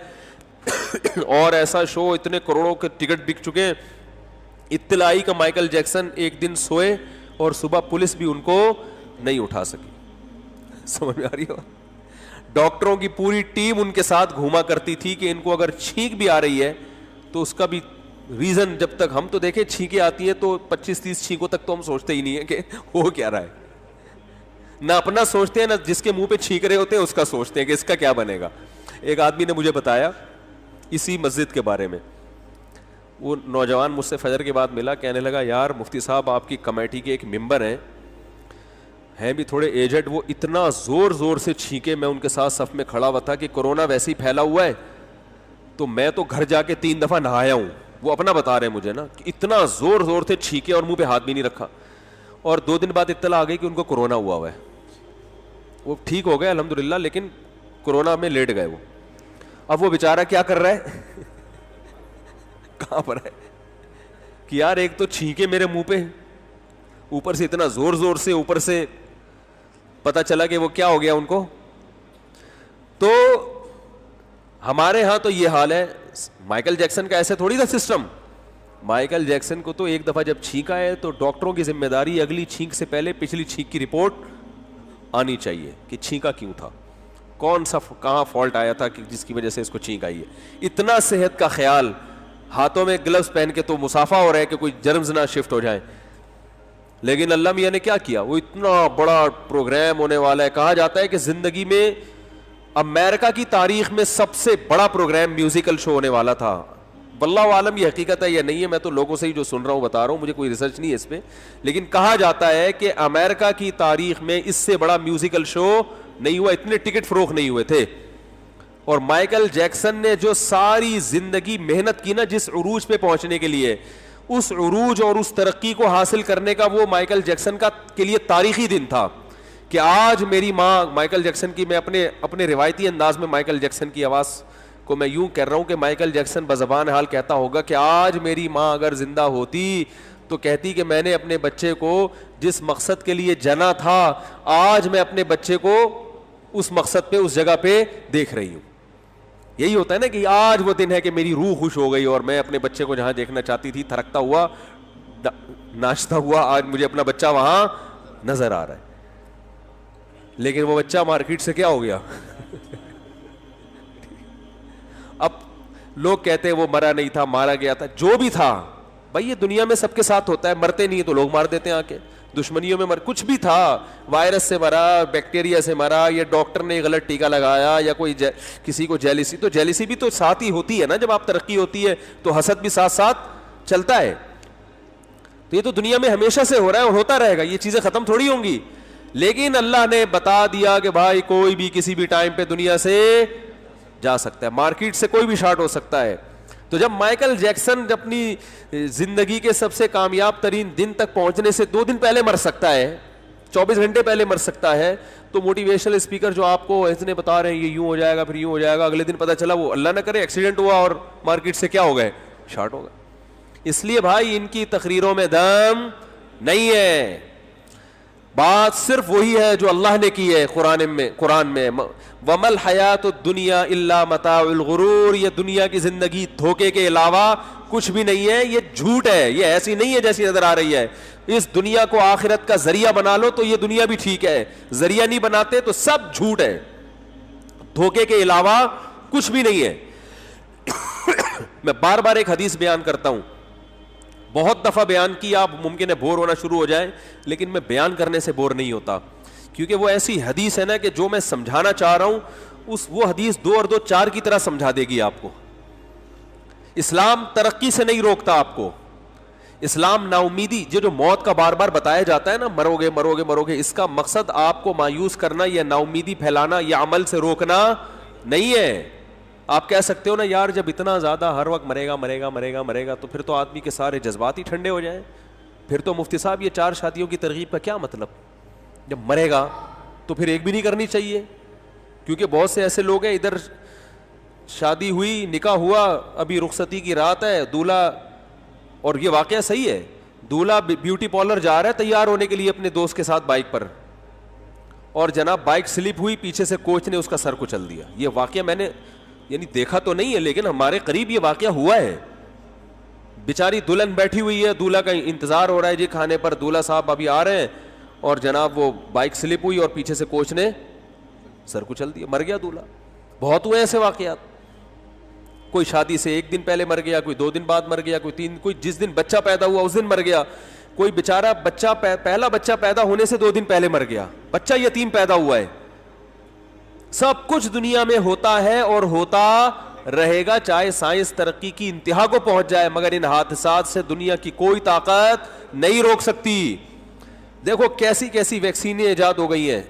اور ایسا شو اتنے کروڑوں کے ٹکٹ بک چکے ہیں. اطلاع آئی کہ مائیکل جیکسن ایک دن سوئے اور صبح پولیس بھی ان کو نہیں اٹھا سکی. سمجھ میں آ رہی ہو؟ ڈاکٹروں کی پوری ٹیم ان کے ساتھ گھوما کرتی تھی کہ ان کو اگر چھینک بھی آ رہی ہے تو اس کا بھی ریزن, جب تک ہم تو دیکھیں چھینکیں آتی ہیں تو 25-30 چھینکوں تک تو ہم سوچتے ہی نہیں ہیں کہ ہو کیا رہا ہے. نہ اپنا سوچتے ہیں, نہ جس کے منہ پہ چھینک رہے ہوتے ہیں اس کا سوچتے ہیں کہ اس کا کیا بنے گا. ایک آدمی نے مجھے بتایا اسی مسجد کے بارے میں, وہ نوجوان مجھ سے فجر کے بعد ملا, کہنے لگا یار مفتی صاحب آپ کی کمیٹی کے ایک ممبر ہیں بھی تھوڑے ایجڈ, وہ اتنا زور زور سے چھینکے, میں ان کے ساتھ صف میں کھڑا ہوا تھا کہ کورونا ویسے ہی پھیلا ہوا ہے تو میں تو گھر جا کے 3 دفعہ نہایا ہوں. وہ اپنا بتا رہے ہیں مجھے نا کہ اتنا زور زور سے چھینکے اور منہ پہ ہاتھ بھی نہیں رکھا, اور 2 دن بعد اطلاع آ گئی کہ ان کو کورونا ہوا ہے. وہ ٹھیک ہو گئے الحمدللہ, لیکن کورونا میں لیٹ گئے وہ. اب وہ بیچارہ کیا کر رہا ہے کہاں پر ہے کہ یار ایک تو چھینکے میرے منہ پہ, اوپر سے اتنا زور زور سے, اوپر سے پتا چلا کہ وہ کیا ہو گیا ان کو. تو ہمارے ہاں تو یہ حال ہے. مائیکل جیکسن کا ایسے تھوڑی تھا سسٹم. مائیکل جیکسن کو تو ایک دفعہ جب چھینکا ہے تو ڈاکٹروں کی ذمہ داری اگلی چھینک سے پہلے پچھلی چھینک کی رپورٹ آنی چاہیے کہ چھینکا کیوں تھا, کون سا کہاں فالٹ آیا تھا کہ جس کی وجہ سے اس کو چھینک آئی ہے. اتنا صحت کا خیال, ہاتھوں میں گلوز پہن کے تو مسافہ ہو رہا ہے کہ کوئی جرمز نہ شفٹ ہو جائیں. لیکن اللہ میاں نے کیا کیا, وہ اتنا بڑا پروگرام ہونے والا ہے. کہا جاتا ہے کہ زندگی میں امریکہ کی تاریخ میں سب سے بڑا پروگرام میوزیکل شو ہونے والا تھا. واللہ عالم یہ حقیقت ہے یا نہیں ہے, میں تو لوگوں سے ہی جو سن رہا ہوں بتا رہا ہوں, مجھے کوئی ریسرچ نہیں ہے اس پہ, لیکن کہا جاتا ہے کہ امریکہ کی تاریخ میں اس سے بڑا میوزیکل شو نہیں ہوا, اتنے ٹکٹ فروخت نہیں ہوئے تھے. اور مائیکل جیکسن نے جو ساری زندگی محنت کی نا جس عروج پہ پہنچنے کے لیے, اس عروج اور اس ترقی کو حاصل کرنے کا وہ مائیکل جیکسن کا کے لیے تاریخی دن تھا کہ آج میری ماں مائیکل جیکسن کی, میں اپنے روایتی انداز میں مائیکل جیکسن کی آواز کو میں یوں کہہ رہا ہوں کہ مائیکل جیکسن بزبان حال کہتا ہوگا کہ آج میری ماں اگر زندہ ہوتی تو کہتی کہ میں نے اپنے بچے کو جس مقصد کے لیے جنا تھا, آج میں اپنے بچے کو اس مقصد پہ اس جگہ پہ دیکھ رہی ہوں. یہی ہوتا ہے نا کہ آج وہ دن ہے کہ میری روح خوش ہو گئی اور میں اپنے بچے کو جہاں دیکھنا چاہتی تھی تھرکتا ہوا ناچتا ہوا, آج مجھے اپنا بچہ وہاں نظر آ رہا ہے. لیکن وہ بچہ مارکیٹ سے کیا ہو گیا اب لوگ کہتے ہیں وہ مرا نہیں تھا, مارا گیا تھا, جو بھی تھا بھائی یہ دنیا میں سب کے ساتھ ہوتا ہے, مرتے نہیں تو لوگ مار دیتے ہیں آ کے, دشمنیوں میں کچھ بھی تھا, وائرس سے مرا, بیکٹیریا سے مرا, یا ڈاکٹر نے غلط ٹیکا لگایا, یا کوئی کسی کو جیلیسی, تو جیلیسی بھی تو ساتھ ہی ہوتی ہے نا, جب آپ ترقی ہوتی ہے تو حسد بھی ساتھ ساتھ چلتا ہے. تو یہ تو دنیا میں ہمیشہ سے ہو رہا ہے اور ہوتا رہے گا, یہ چیزیں ختم تھوڑی ہوں گی. لیکن اللہ نے بتا دیا کہ بھائی کوئی بھی کسی بھی ٹائم پہ دنیا سے جا سکتا ہے, مارکیٹ سے کوئی بھی شارٹ ہو سکتا ہے. تو جب مائیکل جیکسن اپنی زندگی کے سب سے کامیاب ترین دن تک پہنچنے سے 2 دن پہلے مر سکتا ہے, 24 گھنٹے پہلے مر سکتا ہے, تو موٹیویشنل اسپیکر جو آپ کو اتنے بتا رہے ہیں یہ یوں ہو جائے گا پھر یوں ہو جائے گا, اگلے دن پتہ چلا وہ اللہ نہ کرے ایکسیڈنٹ ہوا اور مارکیٹ سے کیا ہو گئے, شارٹ ہو گئے. اس لیے بھائی ان کی تقریروں میں دم نہیں ہے, بات صرف وہی ہے جو اللہ نے کی ہے قرآن میں وَمَا الْحَيَاةُ الدُّنْيَا إِلَّا مَتَاعُ الْغُرُورِ, یہ دنیا کی زندگی دھوکے کے علاوہ کچھ بھی نہیں ہے, یہ جھوٹ ہے, یہ ایسی نہیں ہے جیسی نظر آ رہی ہے. اس دنیا کو آخرت کا ذریعہ بنا لو تو یہ دنیا بھی ٹھیک ہے, ذریعہ نہیں بناتے تو سب جھوٹ ہے, دھوکے کے علاوہ کچھ بھی نہیں ہے. میں بار بار ایک حدیث بیان کرتا ہوں, بہت دفعہ بیان کی, آپ ممکن ہے بور ہونا شروع ہو جائیں, لیکن میں بیان کرنے سے بور نہیں ہوتا, کیونکہ وہ ایسی حدیث ہے نا کہ جو میں سمجھانا چاہ رہا ہوں وہ حدیث 2 اور 2 4 کی طرح سمجھا دے گی آپ کو. اسلام ترقی سے نہیں روکتا آپ کو, اسلام نا امیدی, جو موت کا بار بار بتایا جاتا ہے نا, مرو گے مرو گے مرو گے, اس کا مقصد آپ کو مایوس کرنا یا نا امیدی پھیلانا یا عمل سے روکنا نہیں ہے. آپ کہہ سکتے ہو نا یار جب اتنا زیادہ ہر وقت مرے گا مرے گا مرے گا مرے گا تو پھر تو آدمی کے سارے جذبات ہی ٹھنڈے ہو جائیں, پھر تو مفتی صاحب یہ 4 شادیوں کی ترغیب کا کیا مطلب, جب مرے گا تو پھر ایک بھی نہیں کرنی چاہیے. کیونکہ بہت سے ایسے لوگ ہیں, ادھر شادی ہوئی, نکاح ہوا, ابھی رخصتی کی رات ہے, دولہا, اور یہ واقعہ صحیح ہے, دولہا بیوٹی پارلر جا رہا ہے تیار ہونے کے لیے اپنے دوست کے ساتھ بائک پر, اور جناب بائک سلپ ہوئی, پیچھے سے کوچ نے اس کا سر کچل دیا. یہ واقعہ میں نے یعنی دیکھا تو نہیں ہے لیکن ہمارے قریب یہ واقعہ ہوا ہے. بیچاری دلہن بیٹھی ہوئی ہے, دولہا کا انتظار ہو رہا ہے جی کھانے پر, دولہا صاحب ابھی آ رہے ہیں, اور جناب وہ بائک سلپ ہوئی اور پیچھے سے کوچ نے سر کچل دیا, مر گیا دولہا. بہت ہوئے ایسے واقعات, کوئی شادی سے 1 دن پہلے مر گیا, کوئی 2 دن بعد مر گیا, کوئی 3, کوئی جس دن بچہ پیدا ہوا اس دن مر گیا, کوئی بیچارہ پہلا بچہ پیدا ہونے سے 2 دن پہلے مر گیا, بچہ یتیم پیدا ہوا ہے. سب کچھ دنیا میں ہوتا ہے اور ہوتا رہے گا, چاہے سائنس ترقی کی انتہا کو پہنچ جائے, مگر ان حادثات سے دنیا کی کوئی طاقت نہیں روک سکتی. دیکھو کیسی کیسی ویکسینیں ایجاد ہو گئی ہیں,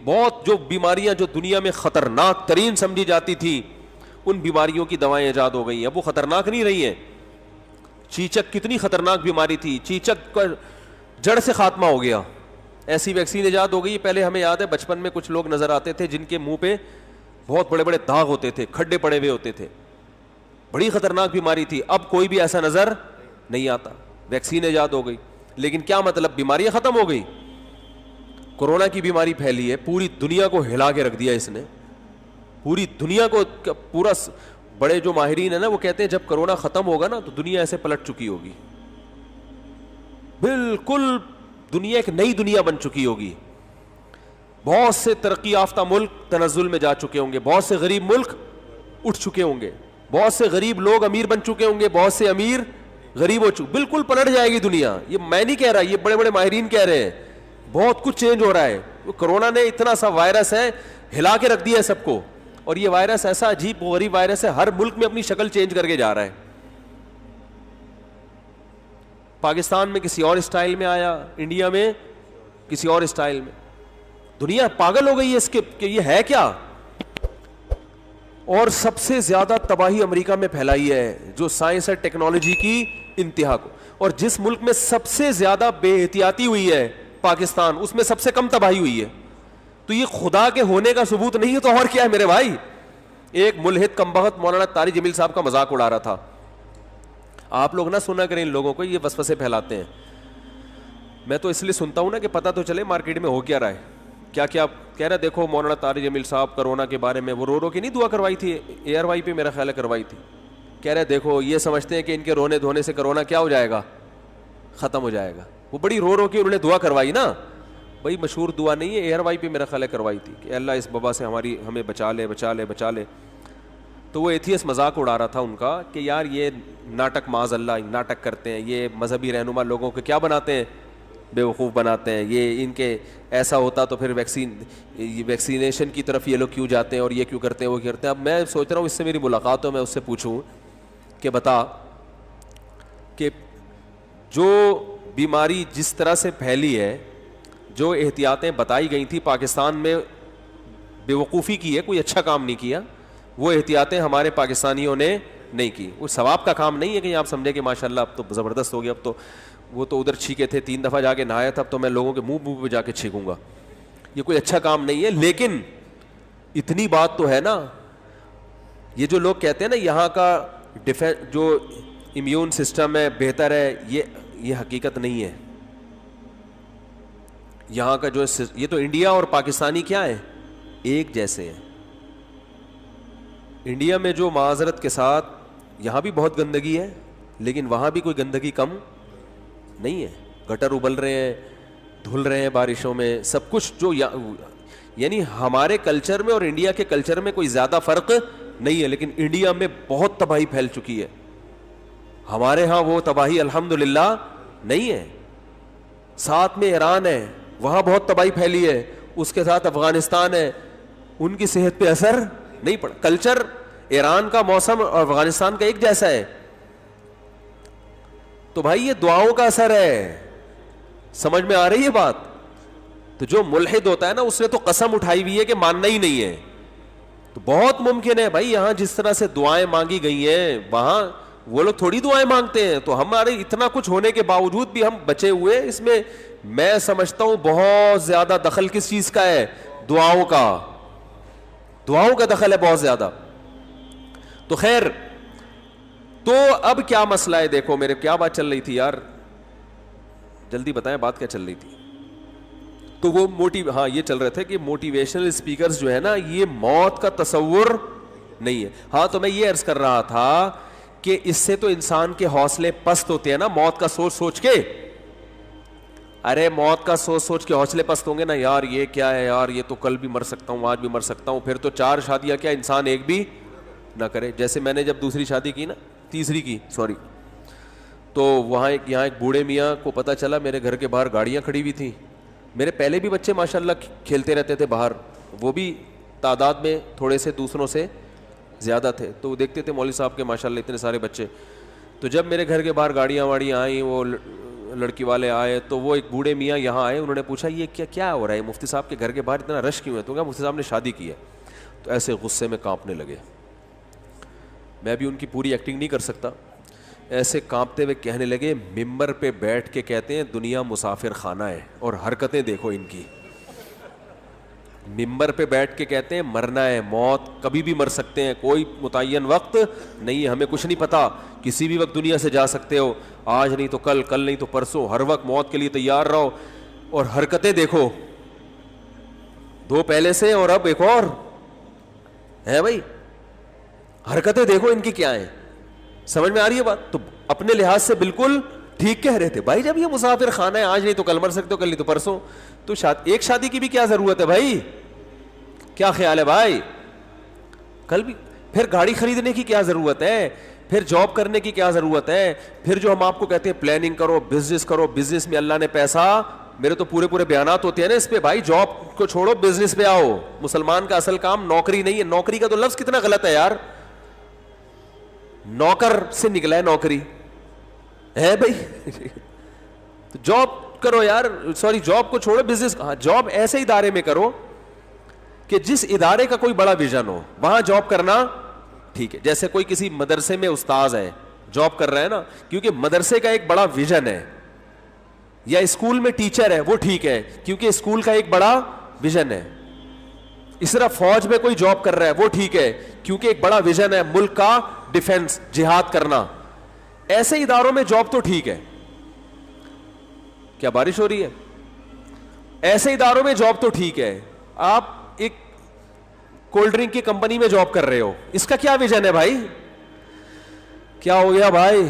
بہت جو بیماریاں جو دنیا میں خطرناک ترین سمجھی جاتی تھی ان بیماریوں کی دوائیں ایجاد ہو گئی ہیں, اب وہ خطرناک نہیں رہی ہیں. چیچک کتنی خطرناک بیماری تھی, چیچک کا جڑ سے خاتمہ ہو گیا, ایسی ویکسین ایجاد ہو گئی. پہلے ہمیں یاد ہے بچپن میں کچھ لوگ نظر آتے تھے جن کے منہ پہ بہت بڑے بڑے داغ ہوتے تھے, کھڈے پڑے ہوئے ہوتے تھے, بڑی خطرناک بیماری تھی. اب کوئی بھی ایسا نظر نہیں آتا, ویکسین ایجاد ہو گئی. لیکن کیا مطلب, بیماریاں ختم ہو گئی؟ کورونا کی بیماری پھیلی ہے, پوری دنیا کو ہلا کے رکھ دیا اس نے, پوری دنیا کو پورا. بڑے جو ماہرین ہیں نا وہ کہتے ہیں جب کورونا ختم ہوگا نا تو دنیا ایسے پلٹ چکی ہوگی, بالکل دنیا ایک نئی دنیا بن چکی ہوگی. بہت سے ترقی یافتہ ملک تنزل میں جا چکے ہوں گے, بہت سے غریب ملک اٹھ چکے ہوں گے, بہت سے غریب لوگ امیر بن چکے ہوں گے, بہت سے امیر غریب ہو چکے, بالکل پلٹ جائے گی دنیا. یہ میں نہیں کہہ رہا, یہ بڑے بڑے ماہرین کہہ رہے ہیں. بہت کچھ چینج ہو رہا ہے. کورونا نے اتنا سا وائرس ہے ہلا کے رکھ دیا ہے سب کو, اور یہ وائرس ایسا عجیب غریب وائرس ہے, ہر ملک میں اپنی شکل چینج کر کے جا رہا ہے. پاکستان میں کسی اور اسٹائل میں آیا, انڈیا میں کسی اور اسٹائل میں. دنیا پاگل ہو گئی ہے اس کے کہ یہ ہے کیا. اور سب سے زیادہ تباہی امریکہ میں پھیلائی ہے جو سائنس اور ٹیکنالوجی کی انتہا کو, اور جس ملک میں سب سے زیادہ بے احتیاطی ہوئی ہے پاکستان, اس میں سب سے کم تباہی ہوئی ہے. تو یہ خدا کے ہونے کا ثبوت نہیں ہے تو اور کیا ہے میرے بھائی. ایک ملحد کمبخت مولانا طارق جمیل صاحب کا مذاق اڑا رہا تھا. آپ لوگ نہ سنا کریں ان لوگوں کو, یہ وسوسے پھیلاتے ہیں. میں تو اس لیے سنتا ہوں نا کہ پتہ تو چلے مارکیٹ میں ہو کیا رہا ہے. کیا کیا کہہ رہا, دیکھو مولانا طارق جمیل صاحب کرونا کے بارے میں وہ رو کے نہیں دعا کروائی تھی, اے آر وائی پہ میرا خیال ہے کروائی تھی. کہہ رہے دیکھو یہ سمجھتے ہیں کہ ان کے رونے دھونے سے کرونا کیا ہو جائے گا, ختم ہو جائے گا. وہ بڑی رو کے انہوں نے دعا کروائی نا, بھائی مشہور دعا نہیں ہے, ایئر وائی پہ میرا خیال ہے کروائی تھی کہ اللہ اس وبا سے ہمیں بچا لے بچا لے بچا لے. تو وہ ایتھیس مذاق اڑا رہا تھا ان کا کہ یار یہ ناٹک معاذ اللہ ناٹک کرتے ہیں, یہ مذہبی رہنما لوگوں کو کیا بناتے ہیں, بیوقوف بناتے ہیں, یہ ان کے ایسا ہوتا تو پھر ویکسینیشن کی طرف یہ لوگ کیوں جاتے ہیں اور یہ کیوں کرتے ہیں وہ کرتے ہیں. اب میں سوچ رہا ہوں اس سے میری ملاقات ہو, میں اس سے پوچھوں کہ بتا کہ جو بیماری جس طرح سے پھیلی ہے, جو احتیاطیں بتائی گئی تھیں پاکستان میں بیوقوفی کی ہے, کوئی اچھا کام نہیں کیا, وہ احتیاطیں ہمارے پاکستانیوں نے نہیں کی. وہ ثواب کا کام نہیں ہے کہ آپ سمجھے کہ ماشاءاللہ اب تو زبردست ہو گیا, اب تو وہ تو ادھر چھینکے تھے 3 دفعہ جا کے نہایا تھا, اب تو میں لوگوں کے منہ پہ جا کے چھینکوں گا. یہ کوئی اچھا کام نہیں ہے. لیکن اتنی بات تو ہے نا, یہ جو لوگ کہتے ہیں نا یہاں کا جو امیون سسٹم ہے بہتر ہے, یہ حقیقت نہیں ہے. یہاں کا جو یہ تو انڈیا اور پاکستانی کیا ہے, ایک جیسے ہیں. انڈیا میں جو معذرت کے ساتھ یہاں بھی بہت گندگی ہے, لیکن وہاں بھی کوئی گندگی کم نہیں ہے. گٹر ابل رہے ہیں, دھل رہے ہیں بارشوں میں, سب کچھ جو یعنی ہمارے کلچر میں اور انڈیا کے کلچر میں کوئی زیادہ فرق نہیں ہے. لیکن انڈیا میں بہت تباہی پھیل چکی ہے, ہمارے ہاں وہ تباہی الحمدللہ نہیں ہے. ساتھ میں ایران ہے, وہاں بہت تباہی پھیلی ہے, اس کے ساتھ افغانستان ہے, ان کی صحت پہ اثر نہیں پڑا. کلچر ایران کا, موسم اور افغانستان کا ایک جیسا ہے. تو بھائی یہ دعاؤں کا اثر ہے, سمجھ میں آ رہی ہے بات. تو جو ملحد ہوتا ہے نا, اس نے تو قسم اٹھائی ہوئی ہے کہ ماننا ہی نہیں ہے. تو بہت ممکن ہے بھائی یہاں جس طرح سے دعائیں مانگی گئی ہیں وہاں وہ لوگ تھوڑی دعائیں مانگتے ہیں. تو ہمارے اتنا کچھ ہونے کے باوجود بھی ہم بچے ہوئے. اس میں میں سمجھتا ہوں بہت زیادہ دخل کس چیز کا ہے, دعاؤں کا. دعاؤں کا دخل ہے بہت زیادہ. تو خیر, تو اب کیا مسئلہ ہے, دیکھو میرے کیا بات چل رہی تھی یار, جلدی بتائیں بات کیا چل رہی تھی. تو وہ یہ چل رہے تھے کہ موٹیویشنل اسپیکرز جو ہے نا, یہ موت کا تصور نہیں ہے. ہاں تو میں یہ عرض کر رہا تھا کہ اس سے تو انسان کے حوصلے پست ہوتے ہیں نا, موت کا سوچ سوچ کے. ارے موت کا سوچ سوچ کے حوصلے پست ہوں گے نا, یار یہ کیا ہے یار, یہ تو کل بھی مر سکتا ہوں, آج بھی مر سکتا ہوں. پھر تو 4 شادیاں کیا انسان ایک بھی نہ کرے. جیسے میں نے جب دوسری شادی کی نا, تیسری کی سوری, تو یہاں ایک بوڑھے میاں کو پتہ چلا میرے گھر کے باہر گاڑیاں کھڑی ہوئی تھیں. میرے پہلے بھی بچے ماشاءاللہ کھیلتے رہتے تھے باہر, وہ بھی تعداد میں تھوڑے سے دوسروں سے زیادہ تھے. تو وہ دیکھتے تھے مولوی صاحب کے ماشاءاللہ اتنے سارے بچے. تو جب میرے گھر کے باہر گاڑیاں واڑیاں آئیں, وہ لڑکی والے آئے, تو وہ ایک بوڑھے میاں یہاں آئے. انہوں نے پوچھا یہ کیا ہو رہا ہے, مفتی صاحب کے گھر کے باہر اتنا رش کیوں ہے؟ تو کہا مفتی صاحب نے شادی کی ہے. تو ایسے غصے میں کانپنے لگے. میں بھی ان کی پوری ایکٹنگ نہیں کر سکتا. ایسے کانپتے ہوئے کہنے لگے, ممبر پہ بیٹھ کے کہتے ہیں دنیا مسافر خانہ ہے, اور حرکتیں دیکھو ان کی. ممبر پہ بیٹھ کے کہتے ہیں مرنا ہے, موت کبھی بھی مر سکتے ہیں, کوئی متعین وقت نہیں ہے, ہمیں کچھ نہیں پتا, کسی بھی وقت دنیا سے جا سکتے ہو, آج نہیں تو کل, کل نہیں تو پرسوں, ہر وقت موت کے لیے تیار رہو. اور حرکتیں دیکھو, 2 پہلے سے اور اب ایک اور ہے. بھائی حرکتیں دیکھو ان کی کیا ہیں, سمجھ میں آ رہی ہے بات. تو اپنے لحاظ سے بالکل ٹھیک کہہ رہے تھے بھائی. جب یہ مسافر خانہ ہے, آج نہیں تو کل مر سکتے ہو, کل نہیں تو پرسوں, تو ایک شادی کی بھی کیا ضرورت ہے بھائی؟ کیا خیال ہے بھائی؟ کل بھی پھر گاڑی خریدنے کی کیا ضرورت ہے, پھر جاب کرنے کی کیا ضرورت ہے, پھر جو ہم آپ کو کہتے ہیں پلاننگ کرو, بزنس کرو, بزنس میں اللہ نے پیسہ, میرے تو پورے بیانات ہوتے ہیں نا اس پہ. بھائی جاب کو چھوڑو, بزنس پہ آؤ. مسلمان کا اصل کام نوکری نہیں ہے. نوکری کا تو لفظ کتنا غلط ہے یار, نوکر سے نکلا ہے نوکری ہے بھائی. جاب کرو یار, سوری جاب کو چھوڑو, بزنس. ہاں جاب ایسے ادارے میں کرو کہ جس ادارے کا کوئی بڑا ویژن ہو, وہاں جاب کرنا ٹھیک ہے. جیسے کوئی کسی مدرسے میں استاذ ہے, جاب کر رہا ہے نا, کیونکہ مدرسے کا ایک بڑا ویژن ہے. یا اسکول میں ٹیچر ہے, وہ ٹھیک ہے کیونکہ اسکول کا ایک بڑا ویژن ہے. اس طرح فوج میں کوئی جاب کر رہا ہے, وہ ٹھیک ہے کیونکہ ایک بڑا ویژن ہے, ملک کا ڈیفنس, جہاد کرنا. ایسے اداروں میں جاب تو ٹھیک ہے. کیا بارش ہو رہی ہے؟ ایسے اداروں میں جاب تو ٹھیک ہے. آپ ایک کولڈ ڈرنک کی کمپنی میں جاب کر رہے ہو, اس کا کیا ویژن ہے بھائی؟ کیا ہو گیا بھائی؟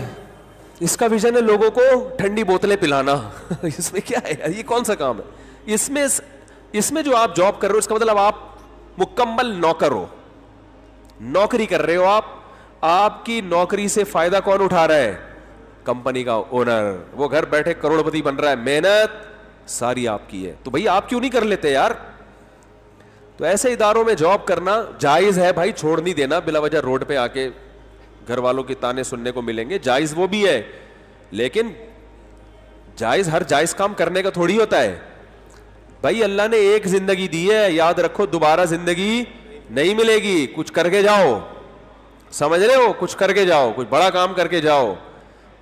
اس کا ویژن ہے لوگوں کو ٹھنڈی بوتلیں پلانا. اس میں کیا ہے؟ یہ کون سا کام ہے؟ اس میں جو آپ جاب کر رہے ہو اس کا مطلب آپ مکمل نوکر ہو, نوکری کر رہے ہو آپ کی نوکری سے فائدہ کون اٹھا رہا ہے؟ کمپنی کا اونر. وہ گھر بیٹھے کروڑ پتی بن رہا ہے, محنت ساری آپ کی ہے. تو بھائی آپ کیوں نہیں کر لیتے یار؟ تو ایسے اداروں میں جاب کرنا جائز ہے بھائی, چھوڑ نہیں دینا بلا وجہ روڈ پہ آ کے گھر والوں کی تانے سننے کو ملیں گے, جائز وہ بھی ہے, لیکن جائز ہر جائز کام کرنے کا تھوڑی ہوتا ہے بھائی. اللہ نے ایک زندگی دی ہے, یاد رکھو دوبارہ زندگی نہیں ملے گی. کچھ کر کے جاؤ, سمجھ رہے ہو, کچھ کر کے جاؤ, کچھ بڑا کام کر کے جاؤ.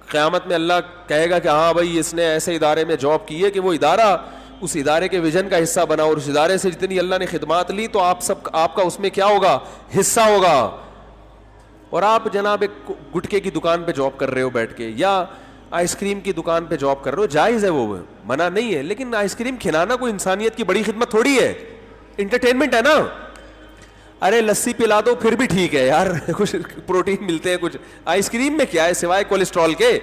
قیامت میں اللہ کہے گا کہ ہاں بھائی اس نے ایسے ادارے میں جاب کی ہے کہ وہ ادارہ اس ادارے کے ویژن کا حصہ بنا, اور اس ادارے سے جتنی اللہ نے خدمات لی تو آپ کا اس میں کیا ہوگا؟ حصہ ہوگا. اور آپ جناب ایک گٹکے کی دکان پہ جاب کر رہے ہو بیٹھ کے, یا آئس کریم کی دکان پہ جاب کر رہے ہو, جائز ہے, وہ منع نہیں ہے, لیکن آئس کریم کھلانا کوئی انسانیت کی بڑی خدمت تھوڑی ہے, انٹرٹینمنٹ ہے نا. ارے لسی پلا دو پھر بھی ٹھیک ہے یار, کچھ پروٹین ملتے ہیں, کچھ آئس کریم میں کیا ہے سوائے کولیسٹرول کے.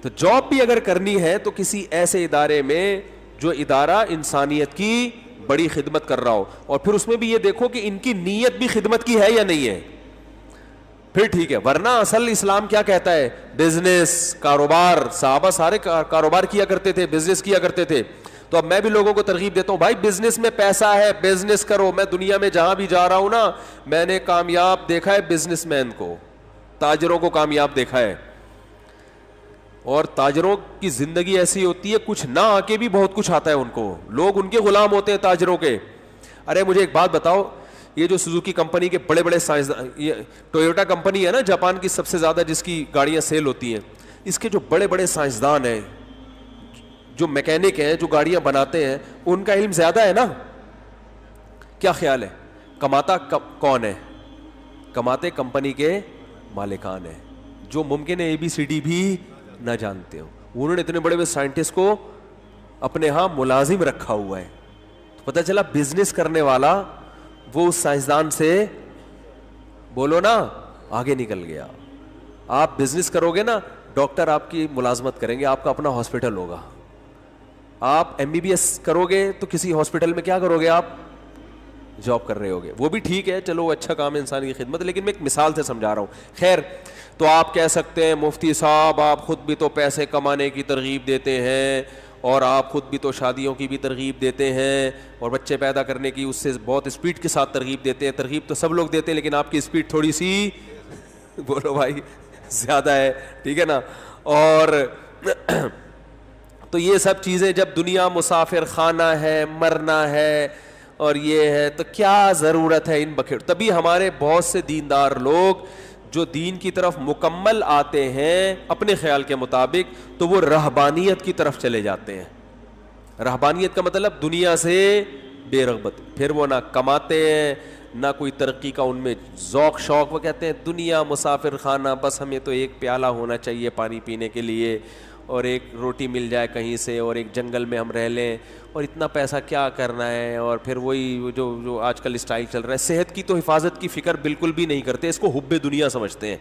تو جاب بھی اگر کرنی ہے تو کسی ایسے ادارے میں جو ادارہ انسانیت کی بڑی خدمت کر رہا ہو, اور پھر اس میں بھی یہ دیکھو کہ ان کی نیت بھی خدمت کی ہے یا نہیں ہے, پھر ٹھیک ہے. ورنہ اصل اسلام کیا کہتا ہے؟ بزنس, کاروبار. صحابہ سارے کاروبار کیا کرتے تھے, بزنس کیا کرتے تھے. تو اب میں بھی لوگوں کو ترغیب دیتا ہوں, بھائی بزنس میں پیسہ ہے, بزنس کرو. میں دنیا میں جہاں بھی جا رہا ہوں نا, میں نے کامیاب دیکھا ہے بزنس مین کو, تاجروں کو کامیاب دیکھا ہے. اور تاجروں کی زندگی ایسی ہوتی ہے کچھ نہ آ کے بھی بہت کچھ آتا ہے ان کو, لوگ ان کے غلام ہوتے ہیں تاجروں کے. ارے مجھے ایک بات بتاؤ, یہ جو سوزوکی کمپنی کے بڑے بڑے سائنسدان, یہ ٹویوٹا کمپنی ہے نا جاپان کی سب سے زیادہ جس کی گاڑیاں سیل ہوتی ہیں, اس کے جو بڑے بڑے سائنسدان ہیں, جو میکینک ہیں, جو گاڑیاں بناتے ہیں, ان کا علم زیادہ ہے نا. کیا خیال ہے کماتا کون ہے؟ کماتے کمپنی کے مالکان ہیں, جو ممکن ہے ABCD بھی نہ جانتے ہو. انہوں نے اتنے بڑے بڑے سائنٹسٹ کو اپنے ہاں ملازم رکھا ہوا ہے. تو پتہ چلا بزنس کرنے والا وہ اس سائنسدان سے بولو نا آگے نکل گیا. آپ بزنس کرو گے نا, ڈاکٹر آپ کی ملازمت کریں گے, آپ کا اپنا ہاسپٹل ہوگا. آپ MBBS کرو گے تو کسی ہاسپٹل میں کیا کرو گے؟ آپ جاب کر رہے ہوگے. وہ بھی ٹھیک ہے, چلو اچھا کام ہے انسان کی خدمت, لیکن میں ایک مثال سے سمجھا رہا ہوں. خیر, تو آپ کہہ سکتے ہیں مفتی صاحب آپ خود بھی تو پیسے کمانے کی ترغیب دیتے ہیں, اور آپ خود بھی تو شادیوں کی بھی ترغیب دیتے ہیں, اور بچے پیدا کرنے کی اس سے بہت اسپیڈ کے ساتھ ترغیب دیتے ہیں. ترغیب تو سب لوگ دیتے ہیں, لیکن آپ کی اسپیڈ تھوڑی سی بولو بھائی زیادہ ہے, ٹھیک ہے نا. اور تو یہ سب چیزیں جب دنیا مسافر خانہ ہے, مرنا ہے اور یہ ہے, تو کیا ضرورت ہے ان بکھیر. تبھی ہمارے بہت سے دیندار لوگ جو دین کی طرف مکمل آتے ہیں اپنے خیال کے مطابق, تو وہ رہبانیت کی طرف چلے جاتے ہیں. رہبانیت کا مطلب دنیا سے بے رغبت. پھر وہ نہ کماتے ہیں نہ کوئی ترقی کا ان میں ذوق شوق. وہ کہتے ہیں دنیا مسافر خانہ, بس ہمیں تو ایک پیالہ ہونا چاہیے پانی پینے کے لیے, اور ایک روٹی مل جائے کہیں سے, اور ایک جنگل میں ہم رہ لیں, اور اتنا پیسہ کیا کرنا ہے. اور پھر وہی جو آج کل اسٹائل چل رہا ہے, صحت کی تو حفاظت کی فکر بالکل بھی نہیں کرتے, اس کو حب دنیا سمجھتے ہیں.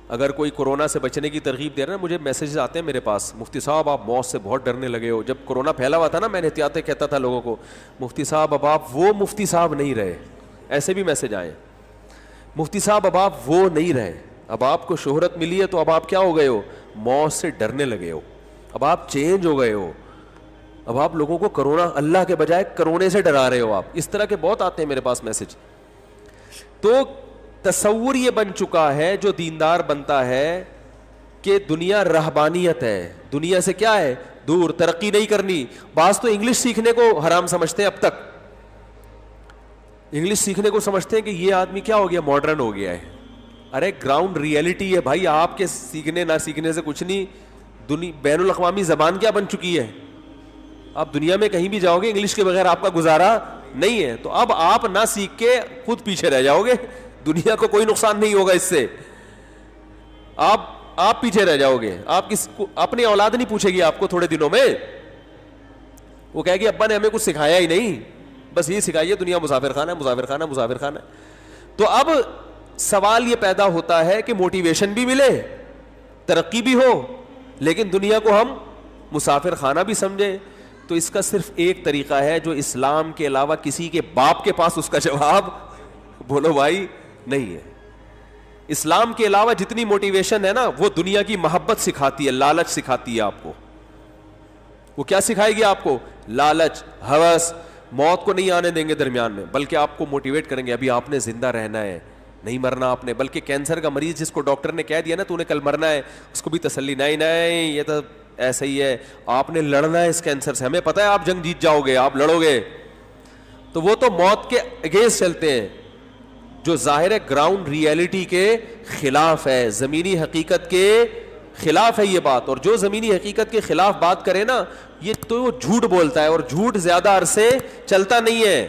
اگر کوئی کورونا سے بچنے کی ترغیب دے رہا ہے, مجھے میسیجز آتے ہیں میرے پاس, مفتی صاحب آپ موت سے بہت ڈرنے لگے ہو. جب کورونا پھیلا ہوا تھا نا, میں نے احتیاطیں کہتا تھا لوگوں کو, مفتی صاحب اب آپ وہ مفتی صاحب نہیں رہے. ایسے بھی میسج آئے, مفتی صاحب اب آپ وہ نہیں رہے, اب آپ کو شہرت ملی ہے تو اب آپ کیا ہو گئے ہو؟ موت سے ڈرنے لگے ہو, اب آپ چینج ہو گئے ہو, اب آپ لوگوں کو کرونا اللہ کے بجائے کرونے سے ڈرا رہے ہو آپ. اس طرح کے بہت آتے ہیں میرے پاس میسج. تو تصور یہ بن چکا ہے جو دیندار بنتا ہے کہ دنیا رہبانیت ہے, دنیا سے کیا ہے دور, ترقی نہیں کرنی. بعض تو انگلش سیکھنے کو حرام سمجھتے ہیں, اب تک انگلش سیکھنے کو سمجھتے ہیں کہ یہ آدمی کیا ہو گیا, ماڈرن ہو گیا ہے. ارے گراؤنڈ ریئلٹی ہے بھائی, آپ کے سیکھنے نہ سیکھنے سے کچھ نہیں. بین الاقوامی زبان کیا بن چکی ہے, آپ دنیا میں کہیں بھی جاؤ گے انگلش کے بغیر آپ کا گزارا نہیں ہے. تو اب آپ نہ سیکھ کے خود پیچھے رہ جاؤ گے, دنیا کو کوئی نقصان نہیں ہوگا اس سے, آپ پیچھے رہ جاؤ گے. آپ اپنی اولاد نہیں پوچھے گی آپ کو تھوڑے دنوں میں, وہ کہے گی ابا نے ہمیں کچھ سکھایا ہی نہیں, بس یہ سکھائیے دنیا مسافر خانہ, مسافر خانہ, مسافر خانہ. تو اب سوال یہ پیدا ہوتا ہے کہ موٹیویشن بھی ملے, ترقی بھی ہو, لیکن دنیا کو ہم مسافر خانہ بھی سمجھیں. تو اس کا صرف ایک طریقہ ہے جو اسلام کے علاوہ کسی کے باپ کے پاس اس کا جواب بولو بھائی نہیں ہے. اسلام کے علاوہ جتنی موٹیویشن ہے نا وہ دنیا کی محبت سکھاتی ہے, لالچ سکھاتی ہے آپ کو. وہ کیا سکھائے گی آپ کو؟ لالچ, ہوس. موت کو نہیں آنے دیں گے درمیان میں, بلکہ آپ کو موٹیویٹ کریں گے, ابھی آپ نے زندہ رہنا ہے, نہیں مرنا آپ نے. بلکہ کینسر کا مریض جس کو ڈاکٹر نے کہہ دیا نا تو نے کل مرنا ہے, اس کو بھی تسلی, نہیں نہیں یہ تو ایسا ہی ہے, آپ نے لڑنا ہے اس کینسر سے, ہمیں پتہ ہے آپ جنگ جیت جاؤ گے, آپ لڑو گے. تو وہ تو موت کے اگینسٹ چلتے ہیں, جو ظاہر ہے گراؤنڈ ریئلٹی کے خلاف ہے, زمینی حقیقت کے خلاف ہے یہ بات. اور جو زمینی حقیقت کے خلاف بات کرے نا یہ تو جھوٹ بولتا ہے, اور جھوٹ زیادہ عرصے چلتا نہیں ہے.